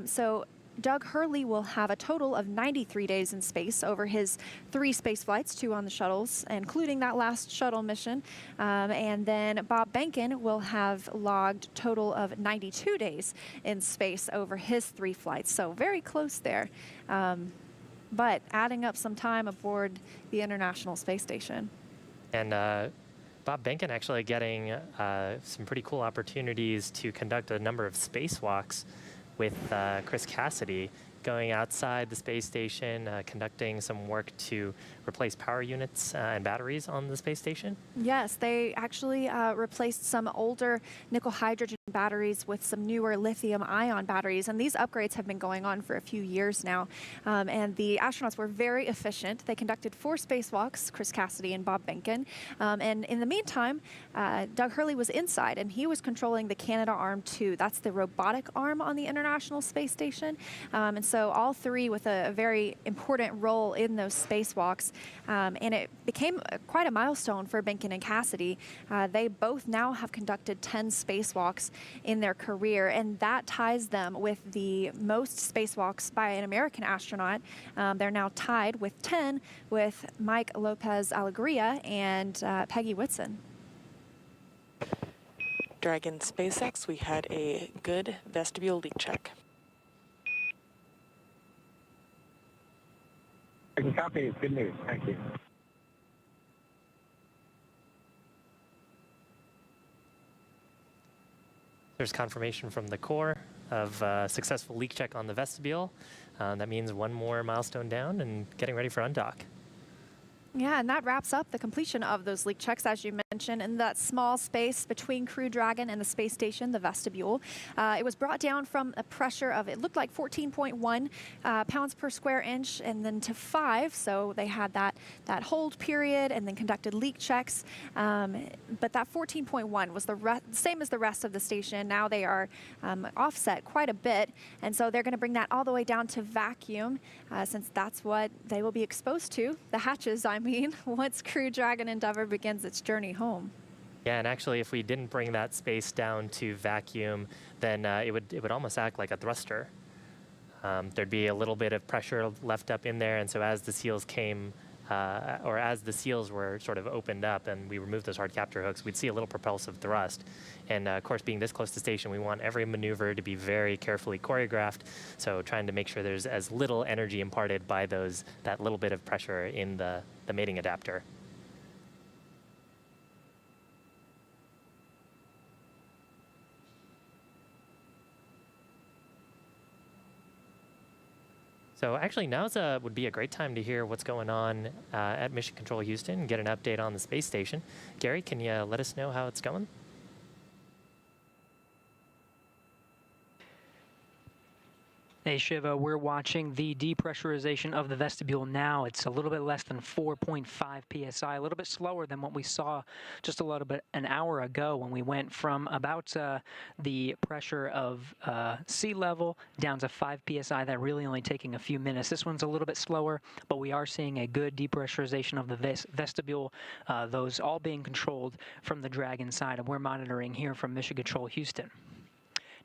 So Doug Hurley will have a total of 93 days in space over his 3 space flights, 2 on the shuttles, including that last shuttle mission. And then Bob Behnken will have logged a total of 92 days in space over his 3 flights. So very close there. But adding up some time aboard the International Space Station. And Bob Behnken actually getting some pretty cool opportunities to conduct a number of spacewalks with Chris Cassidy, going outside the space station, conducting some work to replace power units and batteries on the space station? Yes, they actually replaced some older nickel hydrogen batteries with some newer lithium ion batteries, and these upgrades have been going on for a few years now. And the astronauts were very efficient. They conducted 4 spacewalks, Chris Cassidy and Bob Behnken. And in the meantime, Doug Hurley was inside, and he was controlling the Canadarm2. That's the robotic arm on the International Space Station. And so all 3 with a very important role in those spacewalks. And it became quite a milestone for Behnken and Cassidy. They both now have conducted 10 spacewalks in their career, and that ties them with the most spacewalks by an American astronaut. They're now tied with 10 with Mike Lopez Alegria and Peggy Whitson. Dragon SpaceX, we had a good vestibule leak check. I can copy. It's good news. Thank you. There's confirmation from the core of successful leak check on the vestibule. That means 1 more milestone down and getting ready for undock. Yeah, and that wraps up the completion of those leak checks. As you mentioned, in that small space between Crew Dragon and the space station, the vestibule. It was brought down from a pressure of, it looked like 14.1 pounds per square inch, and then to 5. So they had that hold period and then conducted leak checks. But that 14.1 was the same as the rest of the station. Now they are offset quite a bit, and so they're going to bring that all the way down to vacuum, since that's what they will be exposed to, the hatches, I mean, once Crew Dragon Endeavour begins its journey home. Yeah, and actually, if we didn't bring that space down to vacuum, then it would almost act like a thruster. There'd be a little bit of pressure left up in there, and so as the seals came, or as the seals were sort of opened up and we removed those hard capture hooks, we'd see a little propulsive thrust. And of course, being this close to station, we want every maneuver to be very carefully choreographed. So trying to make sure there's as little energy imparted by that little bit of pressure in the mating adapter. So actually, now would be a great time to hear what's going on at Mission Control Houston and get an update on the space station. Gary, can you let us know how it's going? Hey Shiva, we're watching the depressurization of the vestibule now. It's a little bit less than 4.5 psi, a little bit slower than what we saw just a little bit an hour ago when we went from about the pressure of sea level down to 5 psi. That really only taking a few minutes. This one's a little bit slower, but we are seeing a good depressurization of the vestibule, those all being controlled from the Dragon side, and we're monitoring here from Mission Control Houston.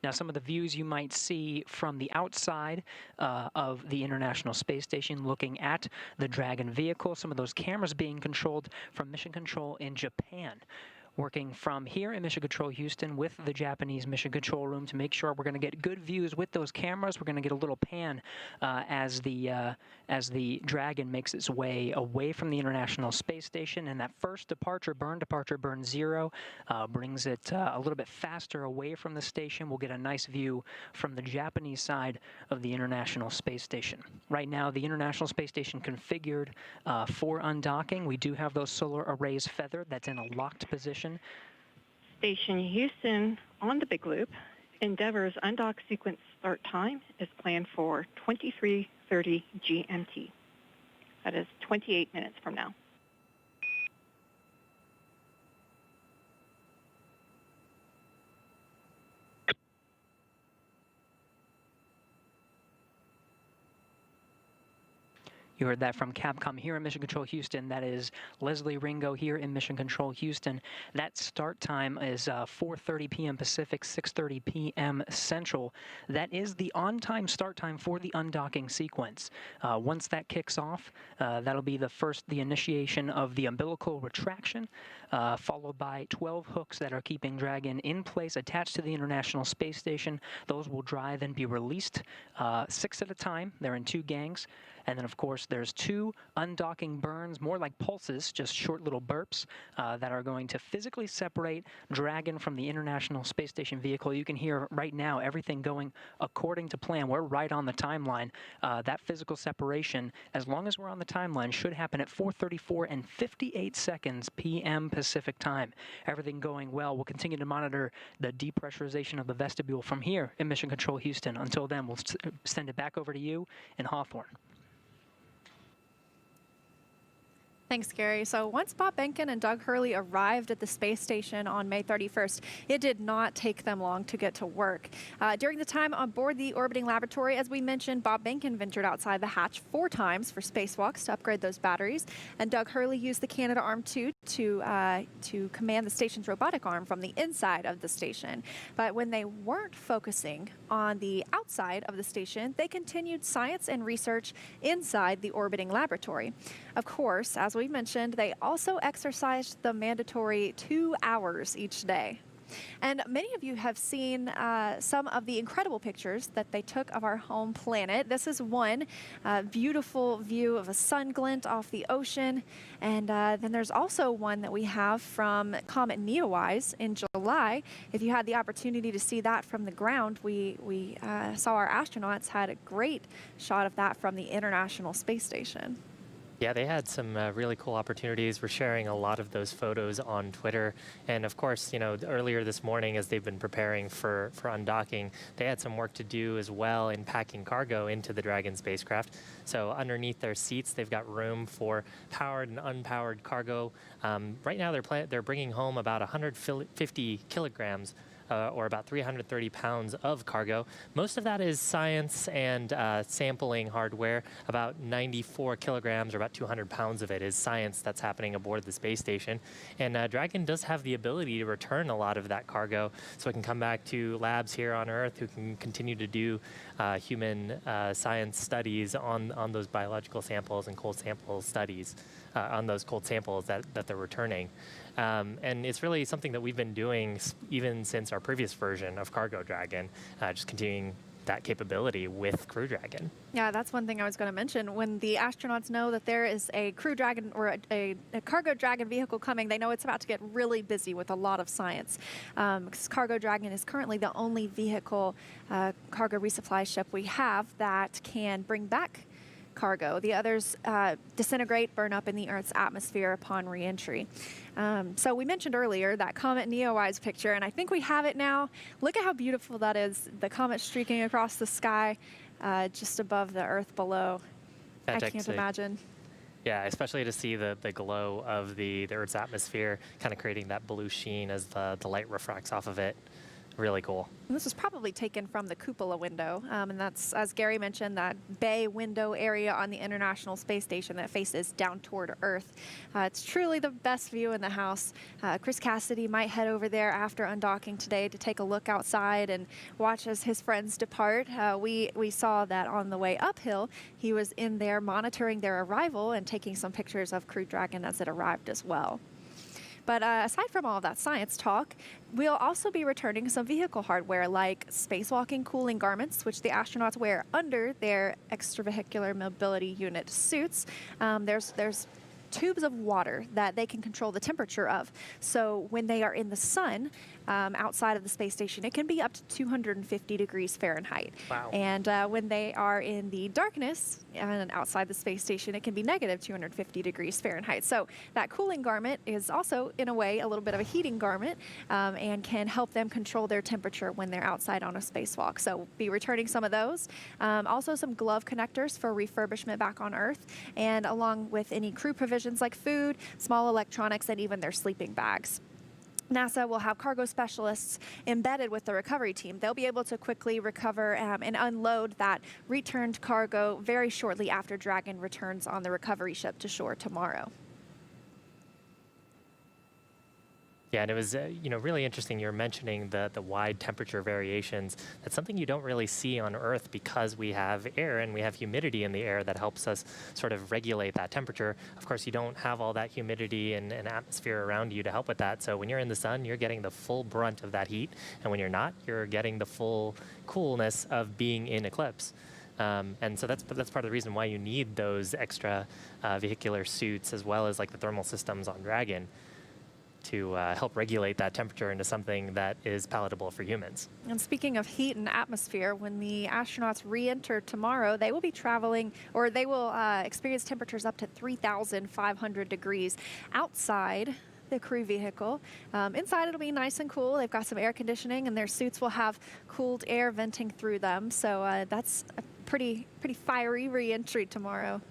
Now, some of the views you might see from the outside of the International Space Station looking at the Dragon vehicle, some of those cameras being controlled from Mission Control in Japan. Working from here in Mission Control Houston with the Japanese Mission Control Room to make sure we're going to get good views with those cameras. We're going to get a little pan as the Dragon makes its way away from the International Space Station, and that first departure burn 0, brings it a little bit faster away from the station. We'll get a nice view from the Japanese side of the International Space Station. Right now, the International Space Station configured for undocking. We do have those solar arrays feathered. That's in a locked position. Station Houston on the Big Loop. Endeavour's undock sequence start time is planned for 23:30 GMT. That is 28 minutes from now. You heard that from Capcom here in Mission Control Houston. That is Leslie Ringo here in Mission Control Houston. That start time is 4:30 p.m. Pacific, 6:30 p.m. Central. That is the on-time start time for the undocking sequence. Once that kicks off, that'll be the initiation of the umbilical retraction, followed by 12 hooks that are keeping Dragon in place attached to the International Space Station. Those will dry, then be released 6 at a time. They're in 2 gangs. And then, of course, there's 2 undocking burns, more like pulses, just short little burps, that are going to physically separate Dragon from the International Space Station vehicle. You can hear right now everything going according to plan. We're right on the timeline. That physical separation, as long as we're on the timeline, should happen at 4:34 and 58 seconds p.m. Pacific time. Everything going well. We'll continue to monitor the depressurization of the vestibule from here in Mission Control Houston. Until then, we'll send it back over to you in Hawthorne. Thanks, Gary. So once Bob Behnken and Doug Hurley arrived at the space station on May 31st, it did not take them long to get to work. During the time on board the orbiting laboratory, as we mentioned, Bob Behnken ventured outside the hatch 4 times for spacewalks to upgrade those batteries, and Doug Hurley used the Canadarm2 to command the station's robotic arm from the inside of the station. But when they weren't focusing on the outside of the station, they continued science and research inside the orbiting laboratory. Of course, as we mentioned, they also exercised the mandatory 2 hours each day. And many of you have seen some of the incredible pictures that they took of our home planet. This is one beautiful view of a sun glint off the ocean. And then there's also one that we have from Comet Neowise in July. If you had the opportunity to see that from the ground, we saw our astronauts had a great shot of that from the International Space Station. Yeah, they had some really cool opportunities. We're sharing a lot of those photos on Twitter. And of course, earlier this morning, as they've been preparing for undocking, they had some work to do as well in packing cargo into the Dragon spacecraft. So underneath their seats, they've got room for powered and unpowered cargo. Right now, they're bringing home about 150 kilograms or about 330 pounds of cargo. Most of that is science and sampling hardware. About 94 kilograms, or about 200 pounds of it, is science that's happening aboard the space station. And Dragon does have the ability to return a lot of that cargo, so it can come back to labs here on Earth who can continue to do human science studies on those biological samples and cold sample studies on those cold samples that they're returning. And it's really something that we've been doing even since our previous version of Cargo Dragon, just continuing that capability with Crew Dragon. Yeah, that's one thing I was going to mention. When the astronauts know that there is a Crew Dragon or a Cargo Dragon vehicle coming, they know it's about to get really busy with a lot of science. Because Cargo Dragon is currently the only vehicle cargo resupply ship we have that can bring back cargo. The others disintegrate, burn up in the Earth's atmosphere upon re-entry. So we mentioned earlier that Comet Neowise picture, and I think we have it now. Look at how beautiful that is, the comet streaking across the sky just above the Earth below. I can't imagine. Yeah, especially to see the glow of the Earth's atmosphere kind of creating that blue sheen as the light refracts off of it. Really cool. And this was probably taken from the cupola window, and that's, as Gary mentioned, that bay window area on the International Space Station that faces down toward Earth. It's truly the best view in the house. Chris Cassidy might head over there after undocking today to take a look outside and watch as his friends depart. We saw that on the way uphill, he was in there monitoring their arrival and taking some pictures of Crew Dragon as it arrived as well. But aside from all of that science talk, we'll also be returning some vehicle hardware like spacewalking cooling garments, which the astronauts wear under their extravehicular mobility unit suits. There's tubes of water that they can control the temperature of. So when they are in the sun outside of the space station, it can be up to 250 degrees Fahrenheit. Wow. And when they are in the darkness and outside the space station, it can be negative 250 degrees Fahrenheit. So that cooling garment is also, in a way, a little bit of a heating garment and can help them control their temperature when they're outside on a spacewalk. So we'll be returning some of those. Also some glove connectors for refurbishment back on Earth, and along with any crew provisions like food, small electronics, and even their sleeping bags. NASA will have cargo specialists embedded with the recovery team. They'll be able to quickly recover and unload that returned cargo very shortly after Dragon returns on the recovery ship to shore tomorrow. Yeah, and it was really interesting. You're mentioning the wide temperature variations. That's something you don't really see on Earth because we have air and we have humidity in the air that helps us sort of regulate that temperature. Of course, you don't have all that humidity and atmosphere around you to help with that. So when you're in the sun, you're getting the full brunt of that heat, and when you're not, you're getting the full coolness of being in eclipse. And so that's part of the reason why you need those extra vehicular suits, as well as like the thermal systems on Dragon, to help regulate that temperature into something that is palatable for humans. And speaking of heat and atmosphere, when the astronauts re-enter tomorrow, they will be traveling, or they will experience temperatures up to 3,500 degrees outside the crew vehicle. Inside it'll be nice and cool. They've got some air conditioning, and their suits will have cooled air venting through them. So that's a pretty fiery re-entry tomorrow.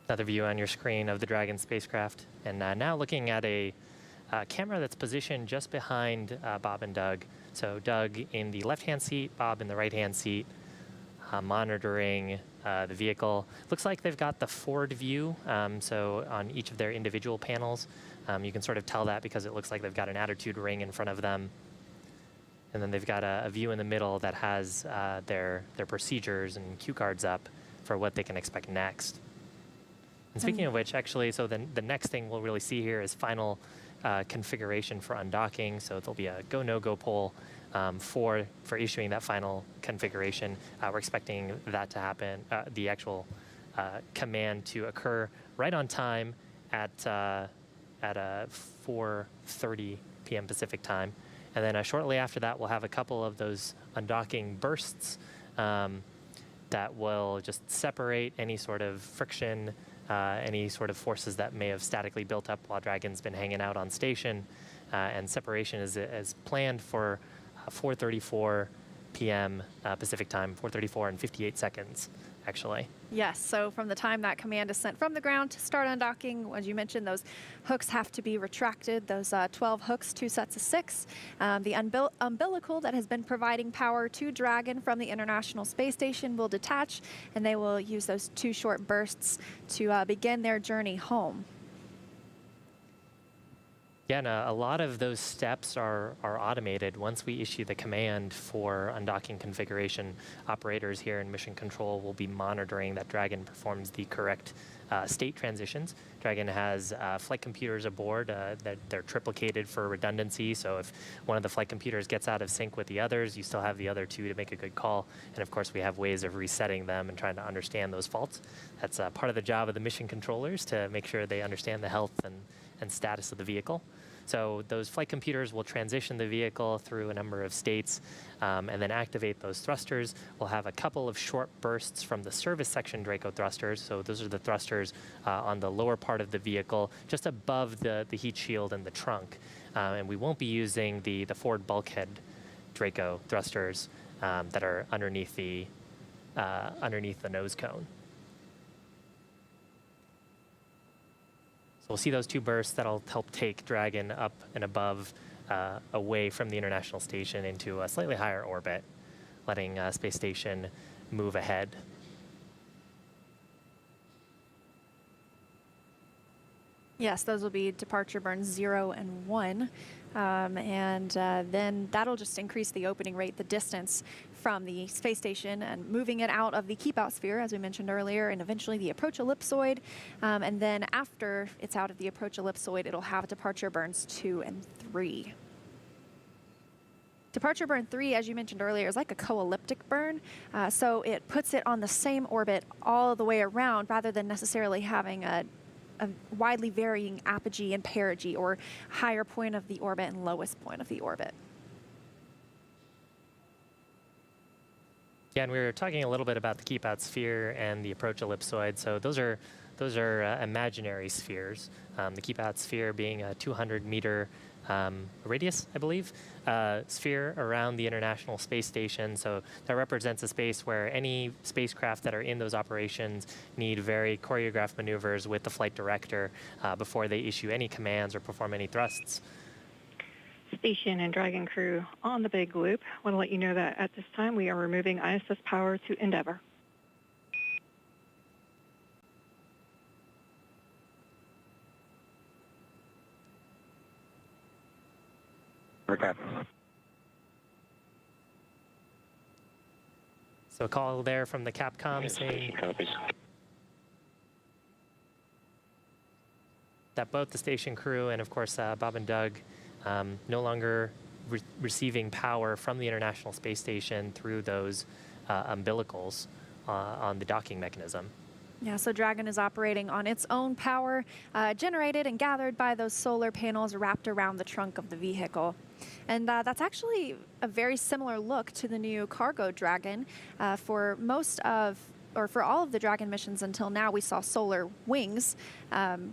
Another view on your screen of the Dragon spacecraft. And now looking at a camera that's positioned just behind Bob and Doug. So Doug in the left-hand seat, Bob in the right-hand seat, monitoring the vehicle. Looks like they've got the forward view, so on each of their individual panels. You can sort of tell that because it looks like they've got an attitude ring in front of them. And then they've got a view in the middle that has their procedures and cue cards up for what they can expect next. And speaking of which, actually, so then the next thing we'll really see here is final configuration for undocking. So there'll be a go, no-go poll for issuing that final configuration. We're expecting that to happen, the actual command to occur right on time at 4:30 p.m. Pacific time. And then shortly after that, we'll have a couple of those undocking bursts that will just separate any sort of friction, any sort of forces that may have statically built up while Dragon's been hanging out on station. And separation is planned for 4:34 p.m. Pacific time, 4:34 and 58 seconds, actually. Yes, so from the time that command is sent from the ground to start undocking, as you mentioned, those hooks have to be retracted, those 12 hooks, 2 sets of 6. The umbilical that has been providing power to Dragon from the International Space Station will detach, and they will use those 2 short bursts to begin their journey home. Yeah, and a lot of those steps are automated. Once we issue the command for undocking configuration, operators here in Mission Control will be monitoring that Dragon performs the correct state transitions. Dragon has flight computers aboard that they're triplicated for redundancy, so if one of the flight computers gets out of sync with the others, you still have the other 2 to make a good call. And of course, we have ways of resetting them and trying to understand those faults. That's part of the job of the mission controllers, to make sure they understand the health and status of the vehicle. So those flight computers will transition the vehicle through a number of states and then activate those thrusters. We'll have a couple of short bursts from the service section Draco thrusters. So those are the thrusters on the lower part of the vehicle, just above the heat shield and the trunk. And we won't be using the forward bulkhead Draco thrusters that are underneath the nose cone. We'll see those 2 bursts that'll help take Dragon up and above, away from the International Station into a slightly higher orbit, letting Space Station move ahead. Yes, those will be departure burns 0 and 1. Then that'll just increase the opening rate, the distance from the space station, and moving it out of the keep-out sphere, as we mentioned earlier, and eventually the approach ellipsoid. And then after it's out of the approach ellipsoid, it'll have departure burns 2 and 3. Departure burn 3, as you mentioned earlier, is like a co-elliptic burn. So it puts it on the same orbit all the way around, rather than necessarily having a widely varying apogee and perigee, or higher point of the orbit and lowest point of the orbit. Yeah, and we were talking a little bit about the keep-out sphere and the approach ellipsoid. So those are imaginary spheres. The keep-out sphere being a 200-meter radius, I believe, sphere around the International Space Station. So that represents a space where any spacecraft that are in those operations need very choreographed maneuvers with the flight director before they issue any commands or perform any thrusts. Station and Dragon crew on the big loop. I want to let you know that at this time we are removing ISS power to Endeavour. Okay. So a call there from the Capcom saying that both the station crew and, of course, Bob and Doug no longer receiving power from the International Space Station through those umbilicals on the docking mechanism. Yeah, so Dragon is operating on its own power, generated and gathered by those solar panels wrapped around the trunk of the vehicle. And that's actually a very similar look to the new cargo Dragon. For all of the Dragon missions until now, we saw solar wings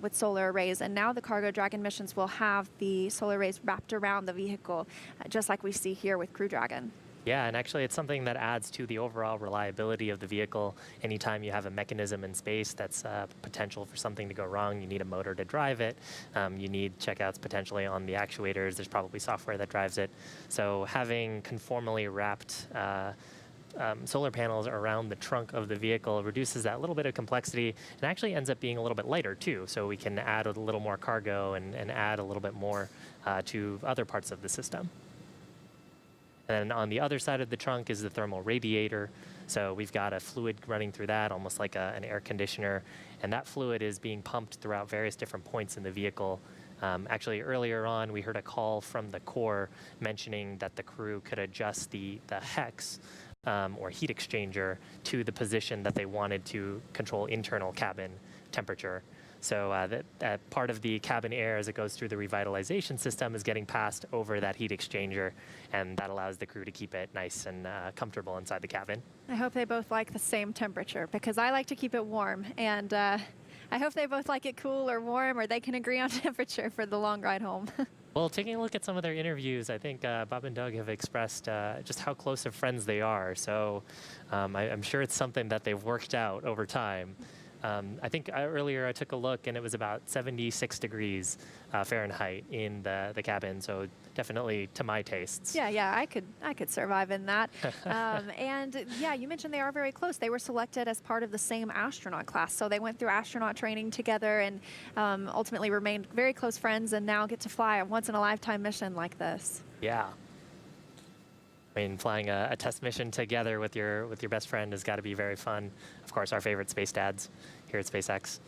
with solar arrays, and now the cargo Dragon missions will have the solar arrays wrapped around the vehicle, just like we see here with Crew Dragon. Yeah, and actually it's something that adds to the overall reliability of the vehicle. Anytime you have a mechanism in space that's potential for something to go wrong, you need a motor to drive it. You need checkouts potentially on the actuators. There's probably software that drives it. So having conformally wrapped solar panels around the trunk of the vehicle reduces that little bit of complexity, and actually ends up being a little bit lighter too. So we can add a little more cargo and add a little bit more to other parts of the system. And on the other side of the trunk is the thermal radiator. So we've got a fluid running through that, almost like an air conditioner. And that fluid is being pumped throughout various different points in the vehicle. Actually, earlier on, we heard a call from the core mentioning that the crew could adjust the hex or heat exchanger to the position that they wanted to control internal cabin temperature. So that part of the cabin air as it goes through the revitalization system is getting passed over that heat exchanger, and that allows the crew to keep it nice and comfortable inside the cabin. I hope they both like the same temperature, because I like to keep it warm, and I hope they both like it cool or warm, or they can agree on temperature for the long ride home. Well, taking a look at some of their interviews, I think Bob and Doug have expressed just how close of friends they are. So I'm sure it's something that they've worked out over time. I think earlier I took a look and it was about 76 degrees Fahrenheit in the cabin, so definitely to my tastes. Yeah, I could survive in that. And yeah, you mentioned they are very close. They were selected as part of the same astronaut class, so they went through astronaut training together and ultimately remained very close friends, and now get to fly a once-in-a-lifetime mission like this. Yeah. I mean, flying a test mission together with your best friend has got to be very fun. Of course, our favorite space dads here at SpaceX.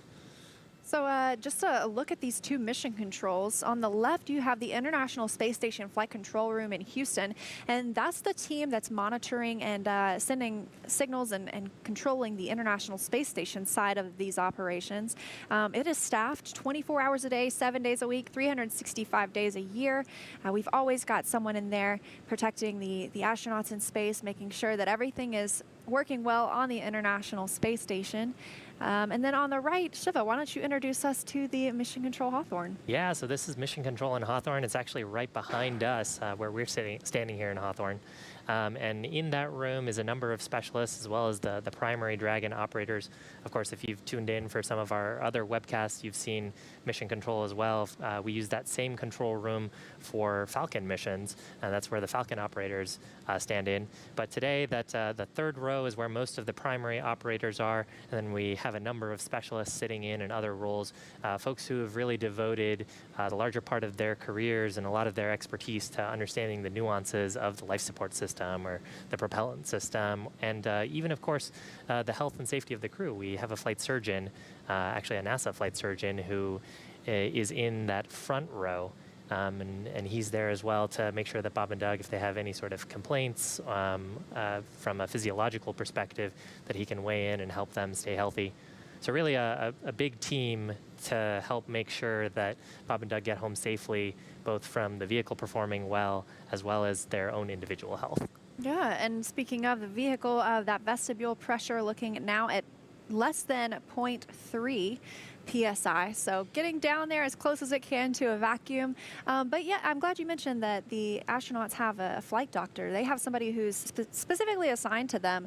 So just a look at these two mission controls. On the left, you have the International Space Station Flight Control Room in Houston, and that's the team that's monitoring and sending signals and controlling the International Space Station side of these operations. It is staffed 24 hours a day, 7 days a week, 365 days a year. We've always got someone in there protecting the astronauts in space, making sure that everything is working well on the International Space Station. And then on the right, Shiva, why don't you introduce us to the Mission Control Hawthorne? Yeah, so this is Mission Control in Hawthorne. It's actually right behind us where we're standing here in Hawthorne. And in that room is a number of specialists as well as the primary Dragon operators. Of course, if you've tuned in for some of our other webcasts, you've seen Mission Control as well. We use that same control room for Falcon missions, and that's where the Falcon operators stand in. But today, the third row is where most of the primary operators are, and then we have a number of specialists sitting in other roles, folks who have really devoted the larger part of their careers and a lot of their expertise to understanding the nuances of the life support system or the propellant system, and even, of course, the health and safety of the crew. We have a flight surgeon, actually a NASA flight surgeon, who is in that front row, and he's there as well to make sure that Bob and Doug, if they have any sort of complaints from a physiological perspective, that he can weigh in and help them stay healthy. So really a big team to help make sure that Bob and Doug get home safely, both from the vehicle performing well as their own individual health. Yeah, and speaking of the vehicle, that vestibule pressure looking now at less than 0.3 PSI, so getting down there as close as it can to a vacuum. But yeah, I'm glad you mentioned that the astronauts have a flight doctor. They have somebody who's specifically assigned to them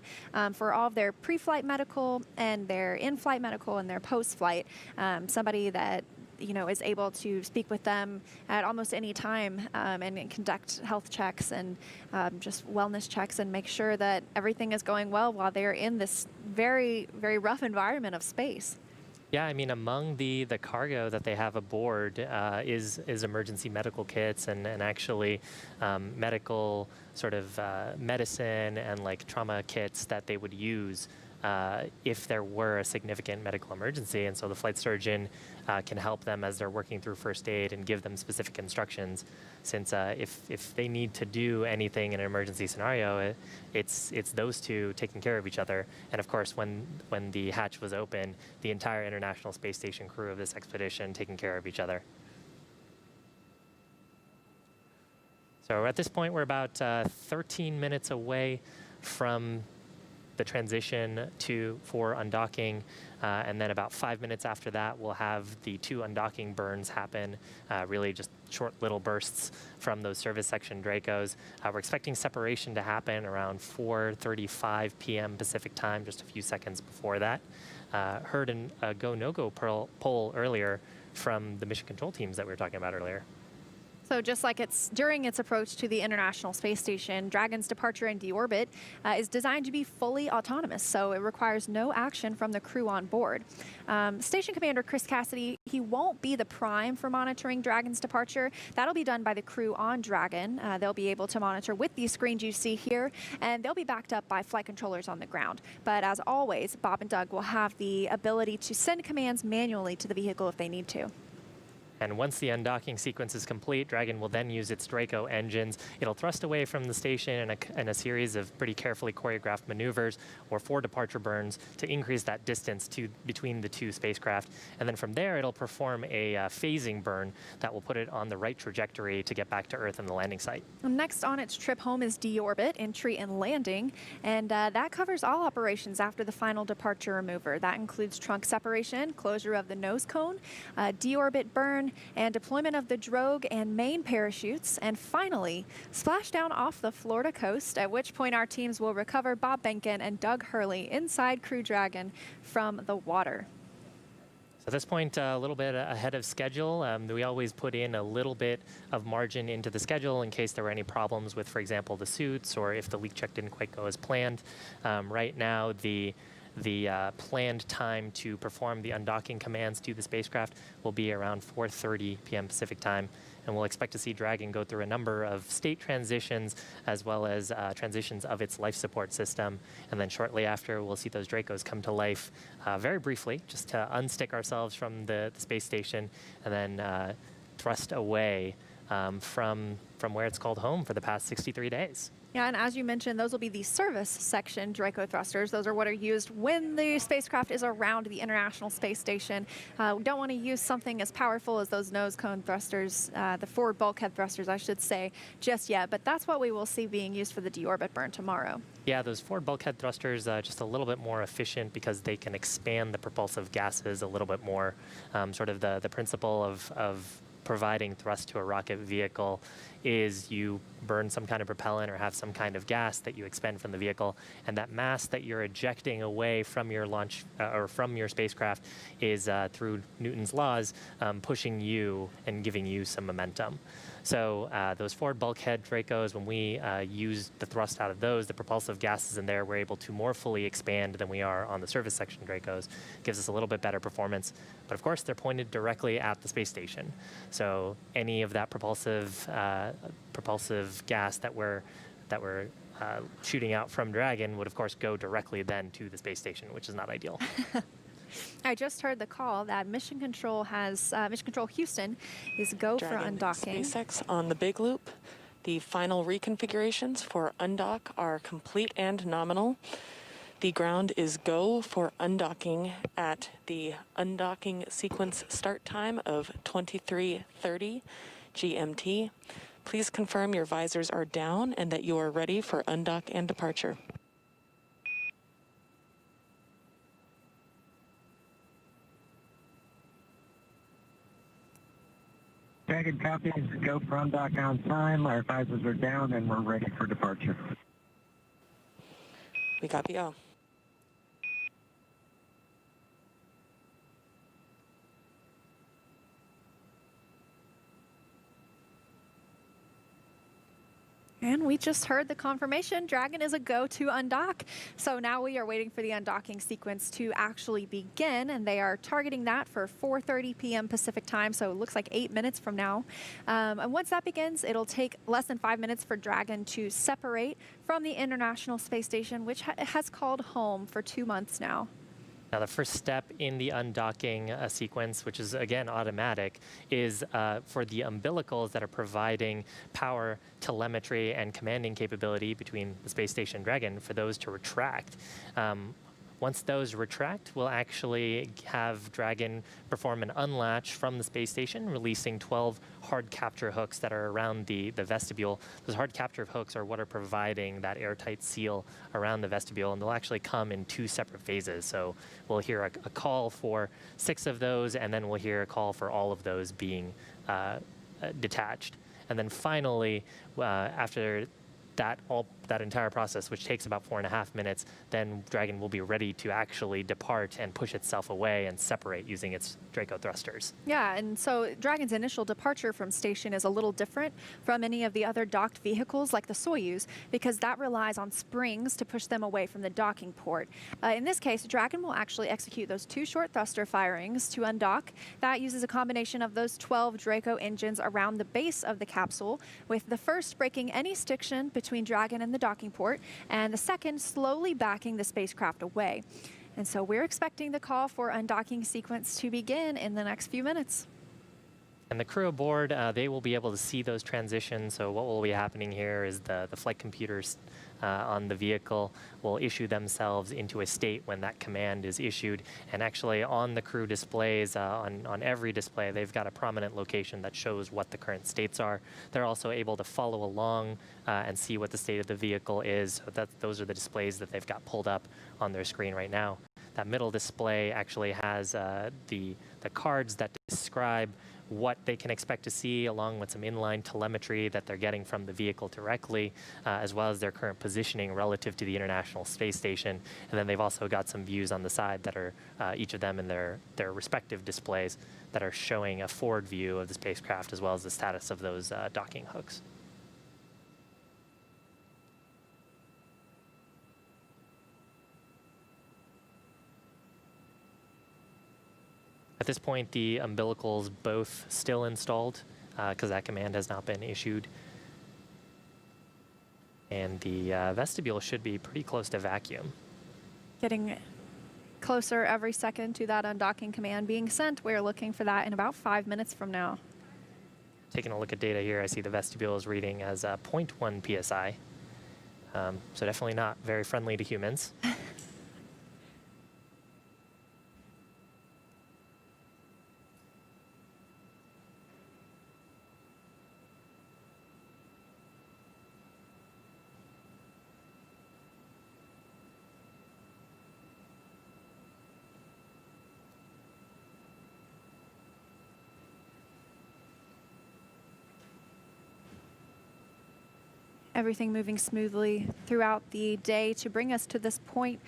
for all of their pre-flight medical and their in-flight medical and their post-flight. Somebody that is able to speak with them at almost any time and conduct health checks and just wellness checks and make sure that everything is going well while they're in this very, very rough environment of space. Yeah, I mean, among the cargo that they have aboard is emergency medical kits and actually medical sort of medicine and like trauma kits that they would use if there were a significant medical emergency. And so the flight surgeon can help them as they're working through first aid and give them specific instructions, since if they need to do anything in an emergency scenario, it's those two taking care of each other. And of course, when the hatch was open, the entire International Space Station crew of this expedition taking care of each other. So at this point, we're about 13 minutes away from the transition for undocking, and then about 5 minutes after that, we'll have the 2 undocking burns happen, really just short little bursts from those service section Dracos. We're expecting separation to happen around 4:35 p.m. Pacific time, just a few seconds before that. Heard a go, no-go poll earlier from the mission control teams that we were talking about earlier. So just like during its approach to the International Space Station, Dragon's departure and deorbit is designed to be fully autonomous, so it requires no action from the crew on board. Station Commander Chris Cassidy, he won't be the prime for monitoring Dragon's departure. That'll be done by the crew on Dragon. They'll be able to monitor with these screens you see here, and they'll be backed up by flight controllers on the ground. But as always, Bob and Doug will have the ability to send commands manually to the vehicle if they need to. And once the undocking sequence is complete, Dragon will then use its Draco engines. It'll thrust away from the station in a series of pretty carefully choreographed maneuvers or 4 departure burns to increase that distance between the 2 spacecraft. And then from there, it'll perform a phasing burn that will put it on the right trajectory to get back to Earth and the landing site. Next on its trip home is deorbit, entry and landing, and that covers all operations after the final departure remover. That includes trunk separation, closure of the nose cone, deorbit burn, and deployment of the drogue and main parachutes, and finally, splashdown off the Florida coast, at which point our teams will recover Bob Benken and Doug Hurley inside Crew Dragon from the water. So at this point, a little bit ahead of schedule. We always put in a little bit of margin into the schedule in case there were any problems with, for example, the suits or if the leak check didn't quite go as planned. Right now, the planned time to perform the undocking commands to the spacecraft will be around 4:30 p.m. Pacific time, and we'll expect to see Dragon go through a number of state transitions as well as transitions of its life support system, and then shortly after we'll see those Dracos come to life very briefly, just to unstick ourselves from the space station and then thrust away from where it's called home for the past 63 days. Yeah, and as you mentioned, those will be the service section Draco thrusters. Those are what are used when the spacecraft is around the International Space Station. We don't want to use something as powerful as those nose cone thrusters, the forward bulkhead thrusters, I should say, just yet. But that's what we will see being used for the deorbit burn tomorrow. Yeah, those forward bulkhead thrusters just a little bit more efficient because they can expand the propulsive gases a little bit more. Sort of the principle of providing thrust to a rocket vehicle is you burn some kind of propellant or have some kind of gas that you expend from the vehicle, and that mass that you're ejecting away from your launch or from your spacecraft is through Newton's laws pushing you and giving you some momentum. So those forward bulkhead Dracos, when we use the thrust out of those, the propulsive gases in there, we're able to more fully expand than we are on the service section Dracos. Gives us a little bit better performance. But of course, they're pointed directly at the space station. So any of that propulsive gas that we're shooting out from Dragon would, of course, go directly then to the space station, which is not ideal. I just heard the call that Mission Control Houston is go Dragon for undocking. SpaceX on the big loop. The final reconfigurations for undock are complete and nominal. The ground is go for undocking at the undocking sequence start time of 23:30 GMT. Please confirm your visors are down and that you are ready for undock and departure. Dragon copies, go for undock on time. Our visors are down and we're ready for departure. We copy all. And we just heard the confirmation. Dragon is a go to undock. So now we are waiting for the undocking sequence to actually begin, and they are targeting that for 4:30 p.m. Pacific time. So it looks like 8 minutes from now. And once that begins, it'll take less than 5 minutes for Dragon to separate from the International Space Station, which has called home for 2 months now. Now, the first step in the undocking sequence, which is, again, automatic, is for the umbilicals that are providing power, telemetry, and commanding capability between the space station and Dragon for those to retract. Once those retract, we'll actually have Dragon perform an unlatch from the space station, releasing 12 hard capture hooks that are around the vestibule. Those hard capture hooks are what are providing that airtight seal around the vestibule, and they'll actually come in 2 separate phases. So we'll hear a call for 6 of those, and then we'll hear a call for all of those being detached. And then finally, after that entire process, which takes about 4.5 minutes, then Dragon will be ready to actually depart and push itself away and separate using its Draco thrusters. Yeah, and so Dragon's initial departure from station is a little different from any of the other docked vehicles like the Soyuz, because that relies on springs to push them away from the docking port. In this case, Dragon will actually execute those 2 short thruster firings to undock. That uses a combination of those 12 Draco engines around the base of the capsule, with the first breaking any stiction between Dragon and the docking port, and the second slowly backing the spacecraft away. And so we're expecting the call for undocking sequence to begin in the next few minutes. And the crew aboard, they will be able to see those transitions. So what will be happening here is the flight computers on the vehicle will issue themselves into a state when that command is issued. And actually on the crew displays, on every display, they've got a prominent location that shows what the current states are. They're also able to follow along and see what the state of the vehicle is. So those are the displays that they've got pulled up on their screen right now. That middle display actually has the cards that describe what they can expect to see, along with some inline telemetry that they're getting from the vehicle directly, as well as their current positioning relative to the International Space Station. And then they've also got some views on the side that are, each of them in their respective displays, that are showing a forward view of the spacecraft, as well as the status of those docking hooks. At this point, the umbilicals both still installed because that command has not been issued. And the vestibule should be pretty close to vacuum. Getting closer every second to that undocking command being sent. We're looking for that in about 5 minutes from now. Taking a look at data here, I see the vestibule is reading as 0.1 psi. So definitely not very friendly to humans. Everything moving smoothly throughout the day to bring us to this point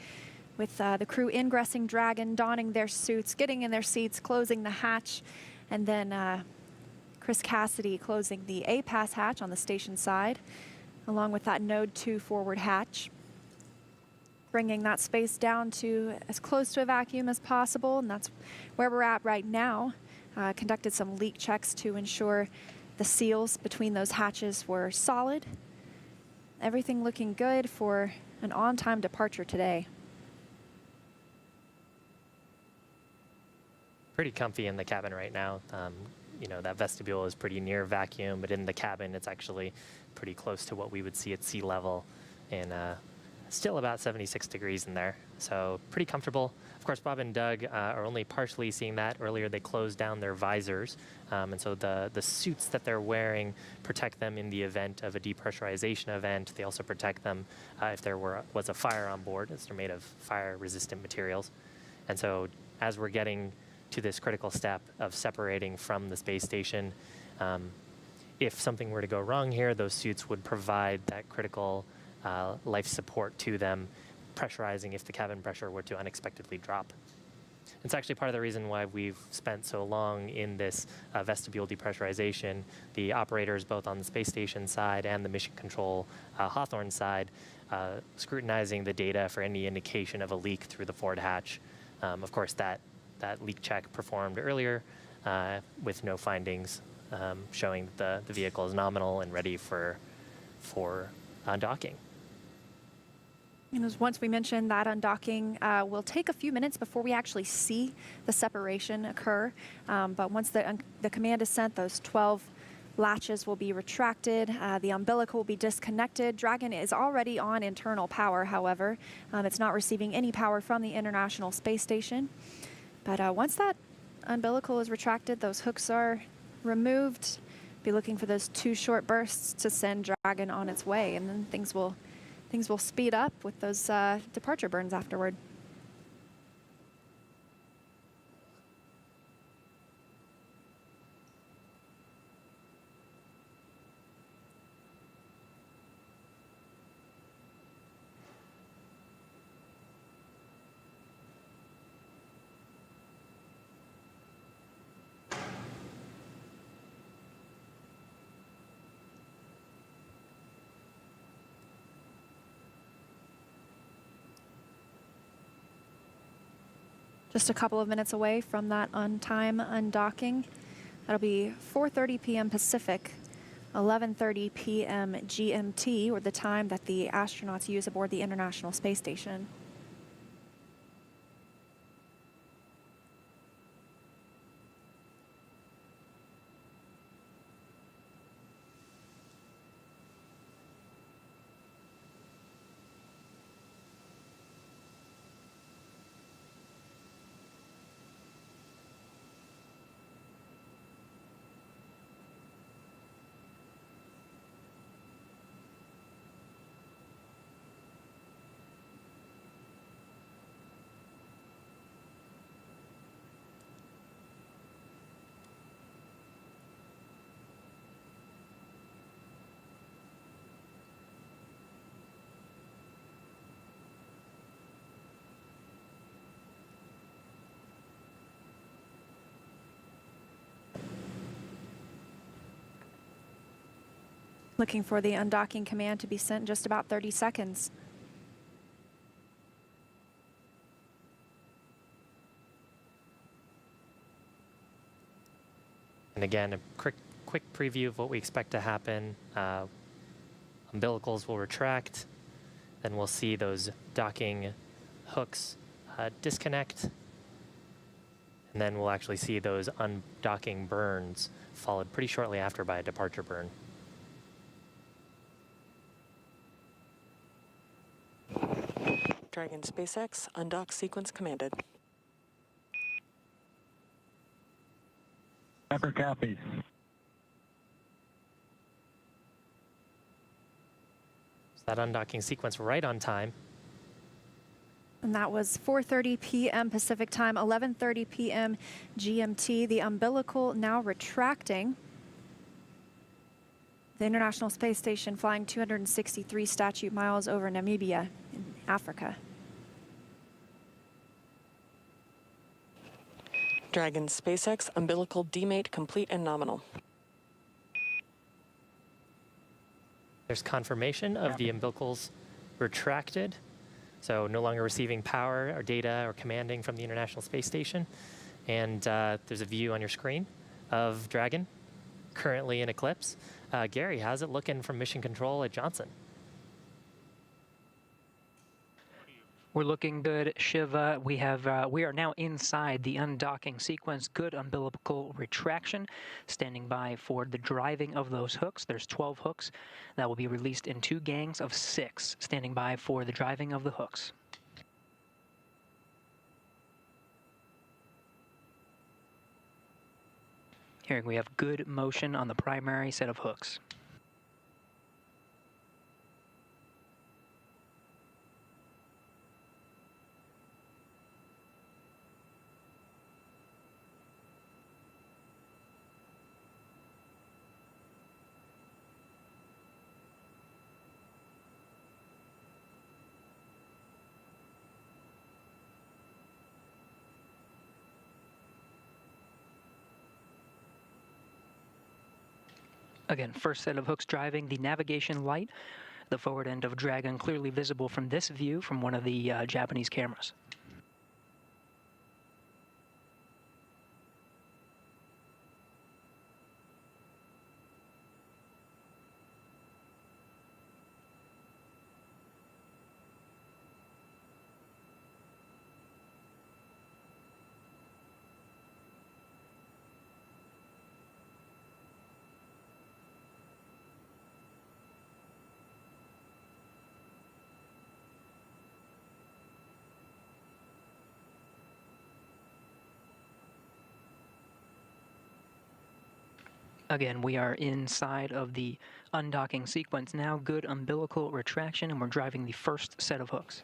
with the crew ingressing Dragon, donning their suits, getting in their seats, closing the hatch, and then Chris Cassidy closing the A-Pass hatch on the station side, along with that Node 2 forward hatch, bringing that space down to as close to a vacuum as possible, and that's where we're at right now. Conducted some leak checks to ensure the seals between those hatches were solid. Everything looking good for an on-time departure today. Pretty comfy in the cabin right now. You know, that vestibule is pretty near vacuum, but in the cabin, it's actually pretty close to what we would see at sea level, and still about 76 degrees in there. So pretty comfortable. Of course, Bob and Doug are only partially seeing that. Earlier, they closed down their visors, and so the suits that they're wearing protect them in the event of a depressurization event. They also protect them if there was a fire on board, as they're made of fire-resistant materials. And so as we're getting to this critical step of separating from the space station, if something were to go wrong here, those suits would provide that critical life support to them, pressurizing if the cabin pressure were to unexpectedly drop. It's actually part of the reason why we've spent so long in this vestibule depressurization. The operators, both on the space station side and the mission control Hawthorne side, scrutinizing the data for any indication of a leak through the forward hatch. Of course, that leak check performed earlier with no findings, showing the vehicle is nominal and ready for undocking. And as once we mentioned, that undocking will take a few minutes before we actually see the separation occur. But once the command is sent, those 12 latches will be retracted. The umbilical will be disconnected. Dragon is already on internal power, however. It's not receiving any power from the International Space Station. But once that umbilical is retracted, those hooks are removed. Be looking for those 2 short bursts to send Dragon on its way, and then things will speed up with those departure burns afterward. Just a couple of minutes away from that on-time undocking. That'll be 4:30 p.m. Pacific, 11:30 p.m. GMT, or the time that the astronauts use aboard the International Space Station. Looking for the undocking command to be sent in just about 30 seconds. And again, a quick preview of what we expect to happen. Umbilicals will retract, then we'll see those docking hooks disconnect, and then we'll actually see those undocking burns followed pretty shortly after by a departure burn. Dragon SpaceX, undock sequence commanded. Pepper copies. So that undocking sequence right on time. And that was 4:30 p.m. Pacific time, 11:30 p.m. GMT. The umbilical now retracting. The International Space Station flying 263 statute miles over Namibia in Africa. Dragon SpaceX, umbilical demate complete and nominal. There's confirmation of the umbilicals retracted, so no longer receiving power or data or commanding from the International Space Station. And there's a view on your screen of Dragon, currently in eclipse. Gary, how's it looking from mission control at Johnson? We're looking good, Shiva. We are now inside the undocking sequence. Good umbilical retraction. Standing by for the driving of those hooks. There's 12 hooks that will be released in 2 gangs of 6. Standing by for the driving of the hooks. Here we have good motion on the primary set of hooks. Again, first set of hooks driving, the navigation light, the forward end of Dragon clearly visible from this view from one of the Japanese cameras. Again, we are inside of the undocking sequence now. Good umbilical retraction, and we're driving the first set of hooks.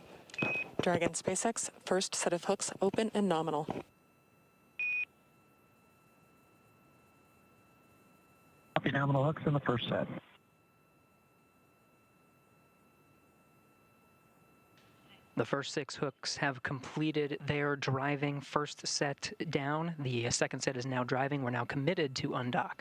Dragon SpaceX, first set of hooks open and nominal. Copy nominal hooks in the first set. The first 6 hooks have completed their driving first set down. The second set is now driving. We're now committed to undock.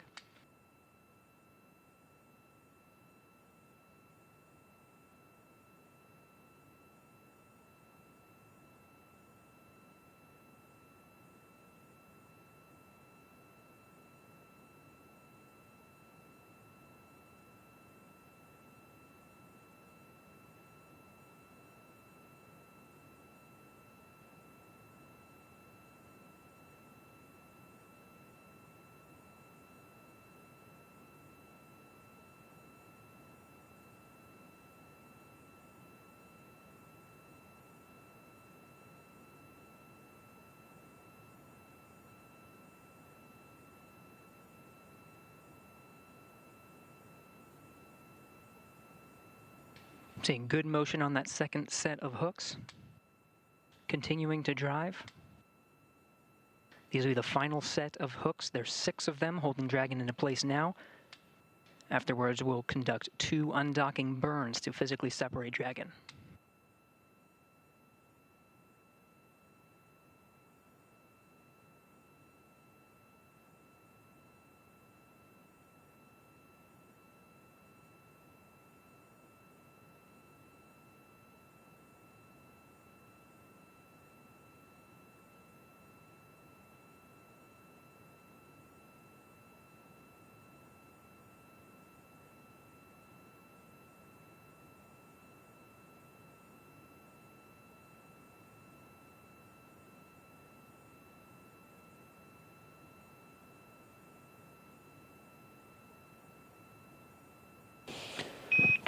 Seeing good motion on that second set of hooks. Continuing to drive. These will be the final set of hooks. There's 6 of them holding Dragon into place now. Afterwards, we'll conduct 2 undocking burns to physically separate Dragon.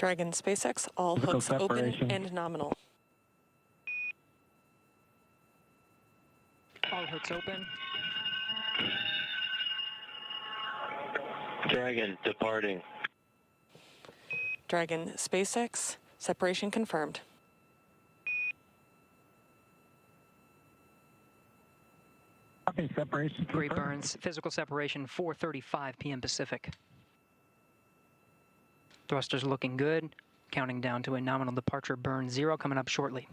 Dragon SpaceX, all Physical hooks open separation. and nominal. All hooks open. Dragon departing. Dragon SpaceX, separation confirmed. Copy, separation Great confirmed. burns. Physical separation 4:35 p.m. Pacific. Thrusters looking good. Counting down to a nominal departure burn 0 coming up shortly.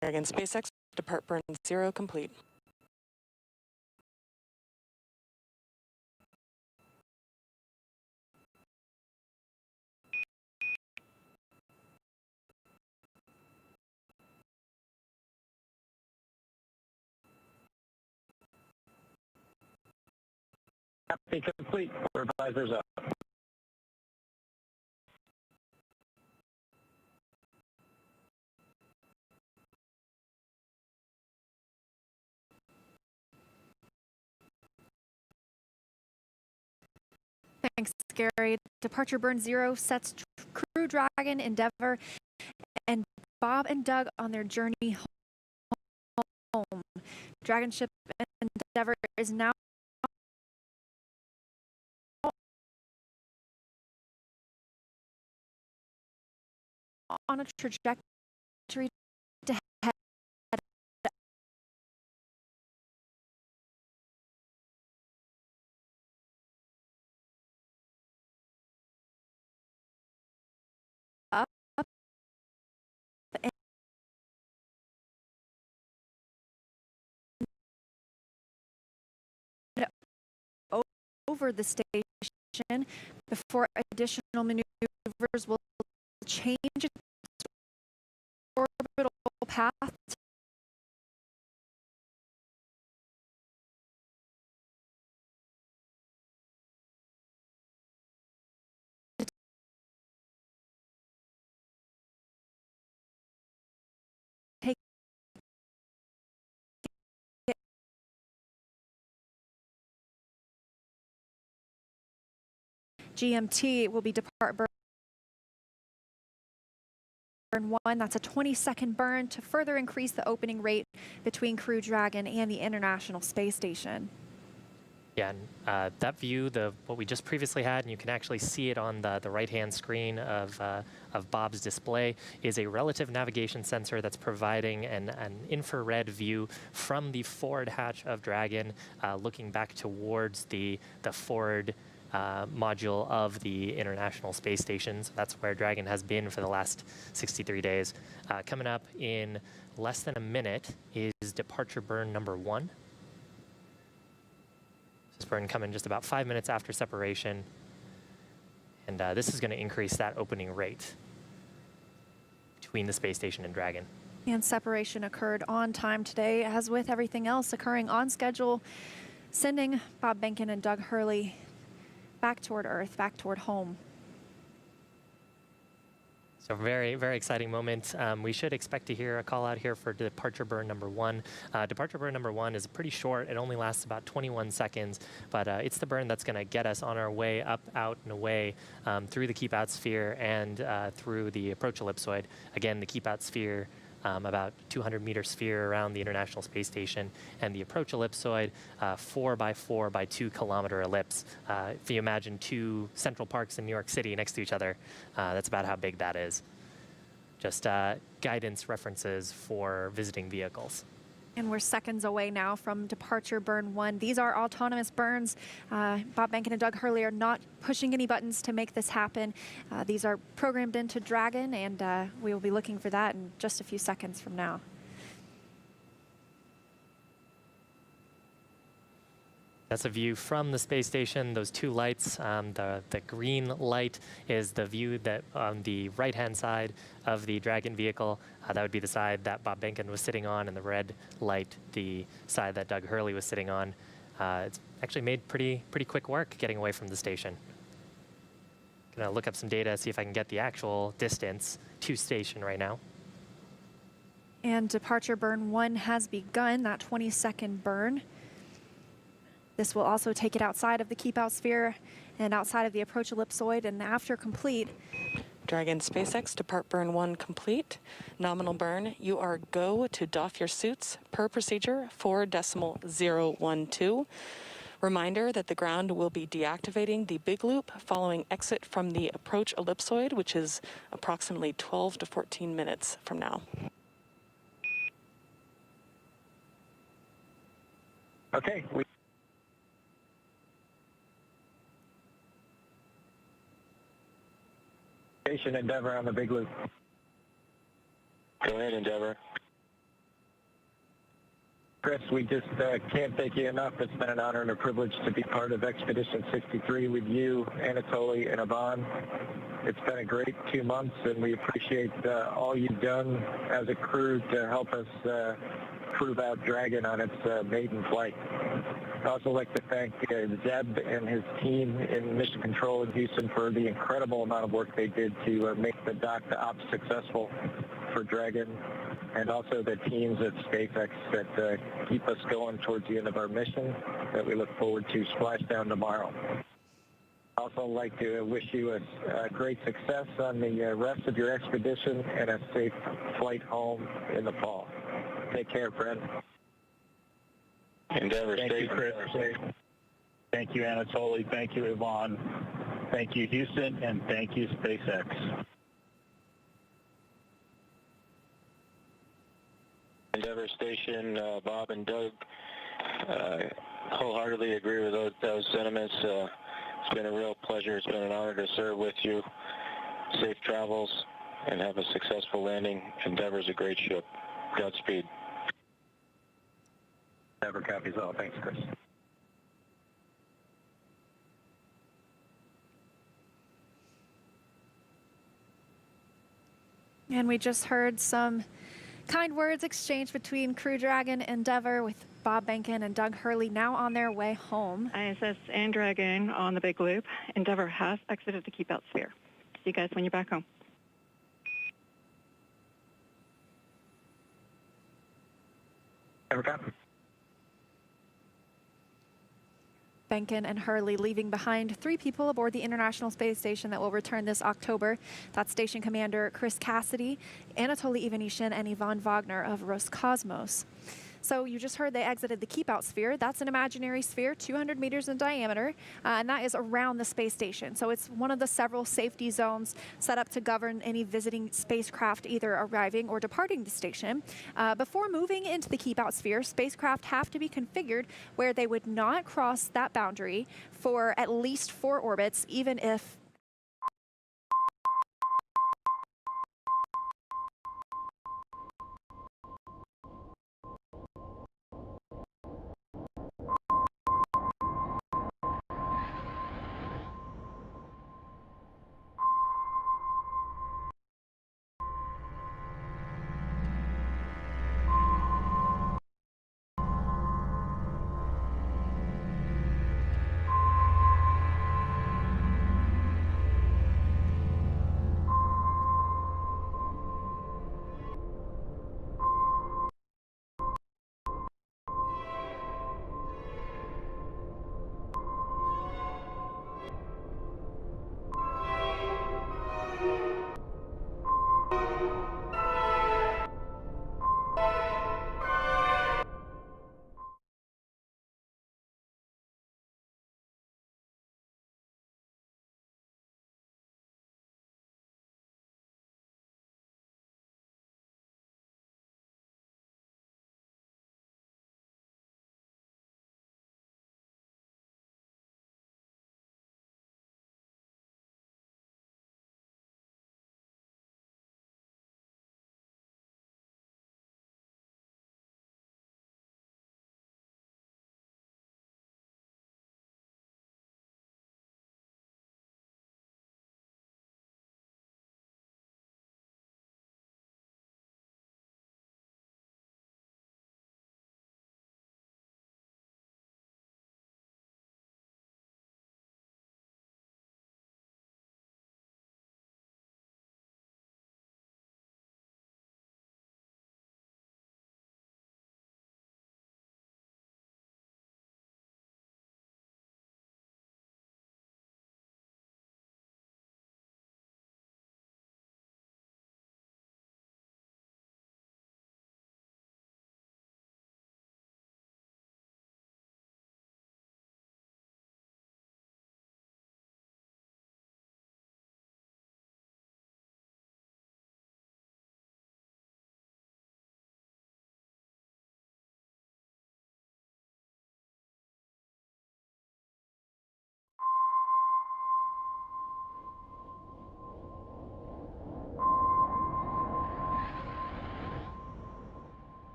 Dragon SpaceX, depart burn 0 complete. Copy, complete. Visors up. Thanks, Gary. Departure burn 0 sets Crew Dragon, Endeavour, and Bob and Doug on their journey home. Dragon ship Endeavour is now on a trajectory to head up and over the station before additional maneuvers will change its orbital path take GMT will be depart burn 1. That's a 20-second burn to further increase the opening rate between Crew Dragon and the International Space Station. Yeah, and that view, what we just previously had, and you can actually see it on the right-hand screen of Bob's display, is a relative navigation sensor that's providing an infrared view from the forward hatch of Dragon, looking back towards the forward module of the International Space Station. So that's where Dragon has been for the last 63 days. Coming up in less than a minute is departure burn number 1. This burn coming just about 5 minutes after separation. And this is going to increase that opening rate between the space station and Dragon. And separation occurred on time today, as with everything else occurring on schedule, sending Bob Behnken and Doug Hurley back toward Earth, back toward home. So very, very exciting moment. We should expect to hear a call out here for departure burn number 1. Departure burn number 1 is pretty short. It only lasts about 21 seconds, but it's the burn that's going to get us on our way up, out, and away through the keep out sphere and through the approach ellipsoid. Again, the keep out sphere, about 200-meter sphere around the International Space Station, and the approach ellipsoid, 4 by 4 by 2 kilometer ellipse. If you imagine 2 Central Parks in New York City next to each other, that's about how big that is. Just guidance references for visiting vehicles. And we're seconds away now from departure burn 1. These are autonomous burns. Bob Behnken and Doug Hurley are not pushing any buttons to make this happen. These are programmed into Dragon, and we will be looking for that in just a few seconds from now. That's a view from the space station. Those two lights, the green light is the view that on the right-hand side of the Dragon vehicle. That would be the side that Bob Behnken was sitting on, and the red light, the side that Doug Hurley was sitting on. It's actually made pretty quick work getting away from the station. Gonna look up some data, see if I can get the actual distance to station right now. And departure burn 1 has begun, that 20-second burn. This will also take it outside of the keep out sphere and outside of the approach ellipsoid, and after complete. Dragon SpaceX depart burn 1 complete. Nominal burn, you are go to doff your suits per procedure 4.012. Reminder that the ground will be deactivating the big loop following exit from the approach ellipsoid, which is approximately 12 to 14 minutes from now. Okay. Station Endeavor on the big loop. Go ahead, Endeavor. Chris, we just can't thank you enough. It's been an honor and a privilege to be part of Expedition 63 with you, Anatoly, and Yvonne. It's been a great 2 months, and we appreciate all you've done as a crew to help us prove out Dragon on its maiden flight. I'd also like to thank Zeb and his team in Mission Control in Houston for the incredible amount of work they did to make the dock to ops successful for Dragon, and also the teams at SpaceX that keep us going towards the end of our mission that we look forward to splashdown tomorrow. I'd also like to wish you a great success on the rest of your expedition and a safe flight home in the fall. Take care, friend. Endeavor, Thank you, Chris. Thank you, Anatoly. Thank you, Yvonne. Thank you, Houston, and thank you, SpaceX. Endeavor Station, Bob and Doug, wholeheartedly agree with those sentiments. It's been a real pleasure. It's been an honor to serve with you. Safe travels and have a successful landing. Endeavor's a great ship. Godspeed. Endeavor copies all. Thanks, Chris. And we just heard some kind words exchanged between Crew Dragon Endeavor with Bob Behnken and Doug Hurley now on their way home. ISS and Dragon on the big loop. Endeavor has exited the keep out sphere. See you guys when you're back home. Endeavor copies. Behnken and Hurley leaving behind 3 people aboard the International Space Station that will return this October. That's Station Commander Chris Cassidy, Anatoly Ivanishin, and Yvonne Wagner of Roscosmos. So you just heard they exited the keep out sphere. That's an imaginary sphere, 200 meters in diameter, and that is around the space station. So it's one of the several safety zones set up to govern any visiting spacecraft either arriving or departing the station. Before moving into the keep out sphere, spacecraft have to be configured where they would not cross that boundary for at least 4 orbits, even if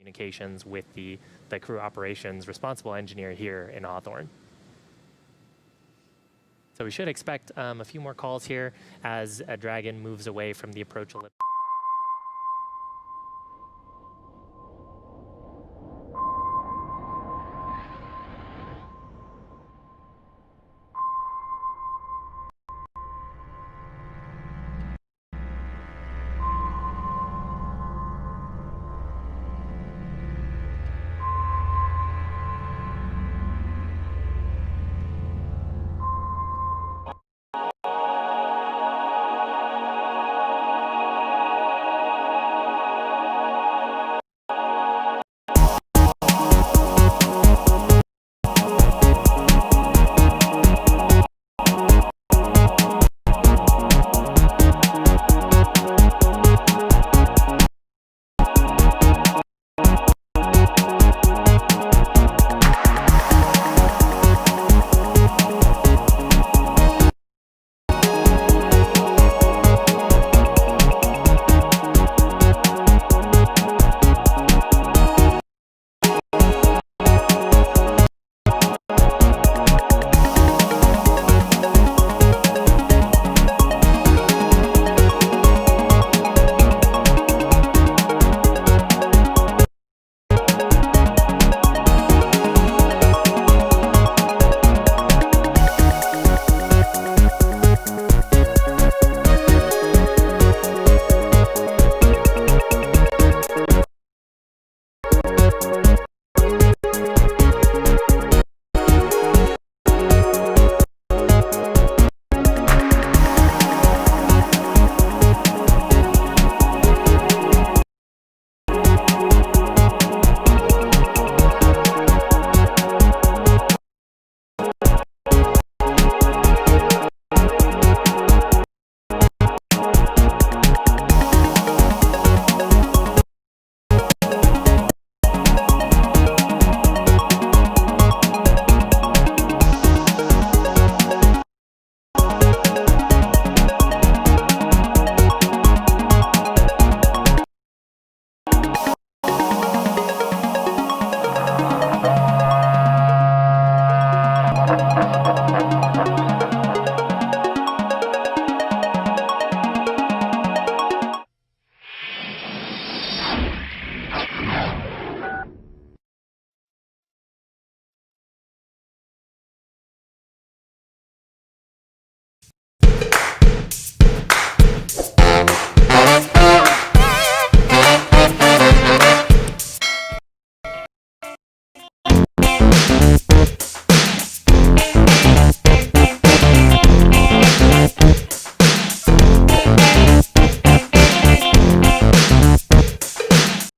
communications with the crew operations responsible engineer here in Hawthorne. So we should expect a few more calls here as Dragon moves away from the approach ellipse.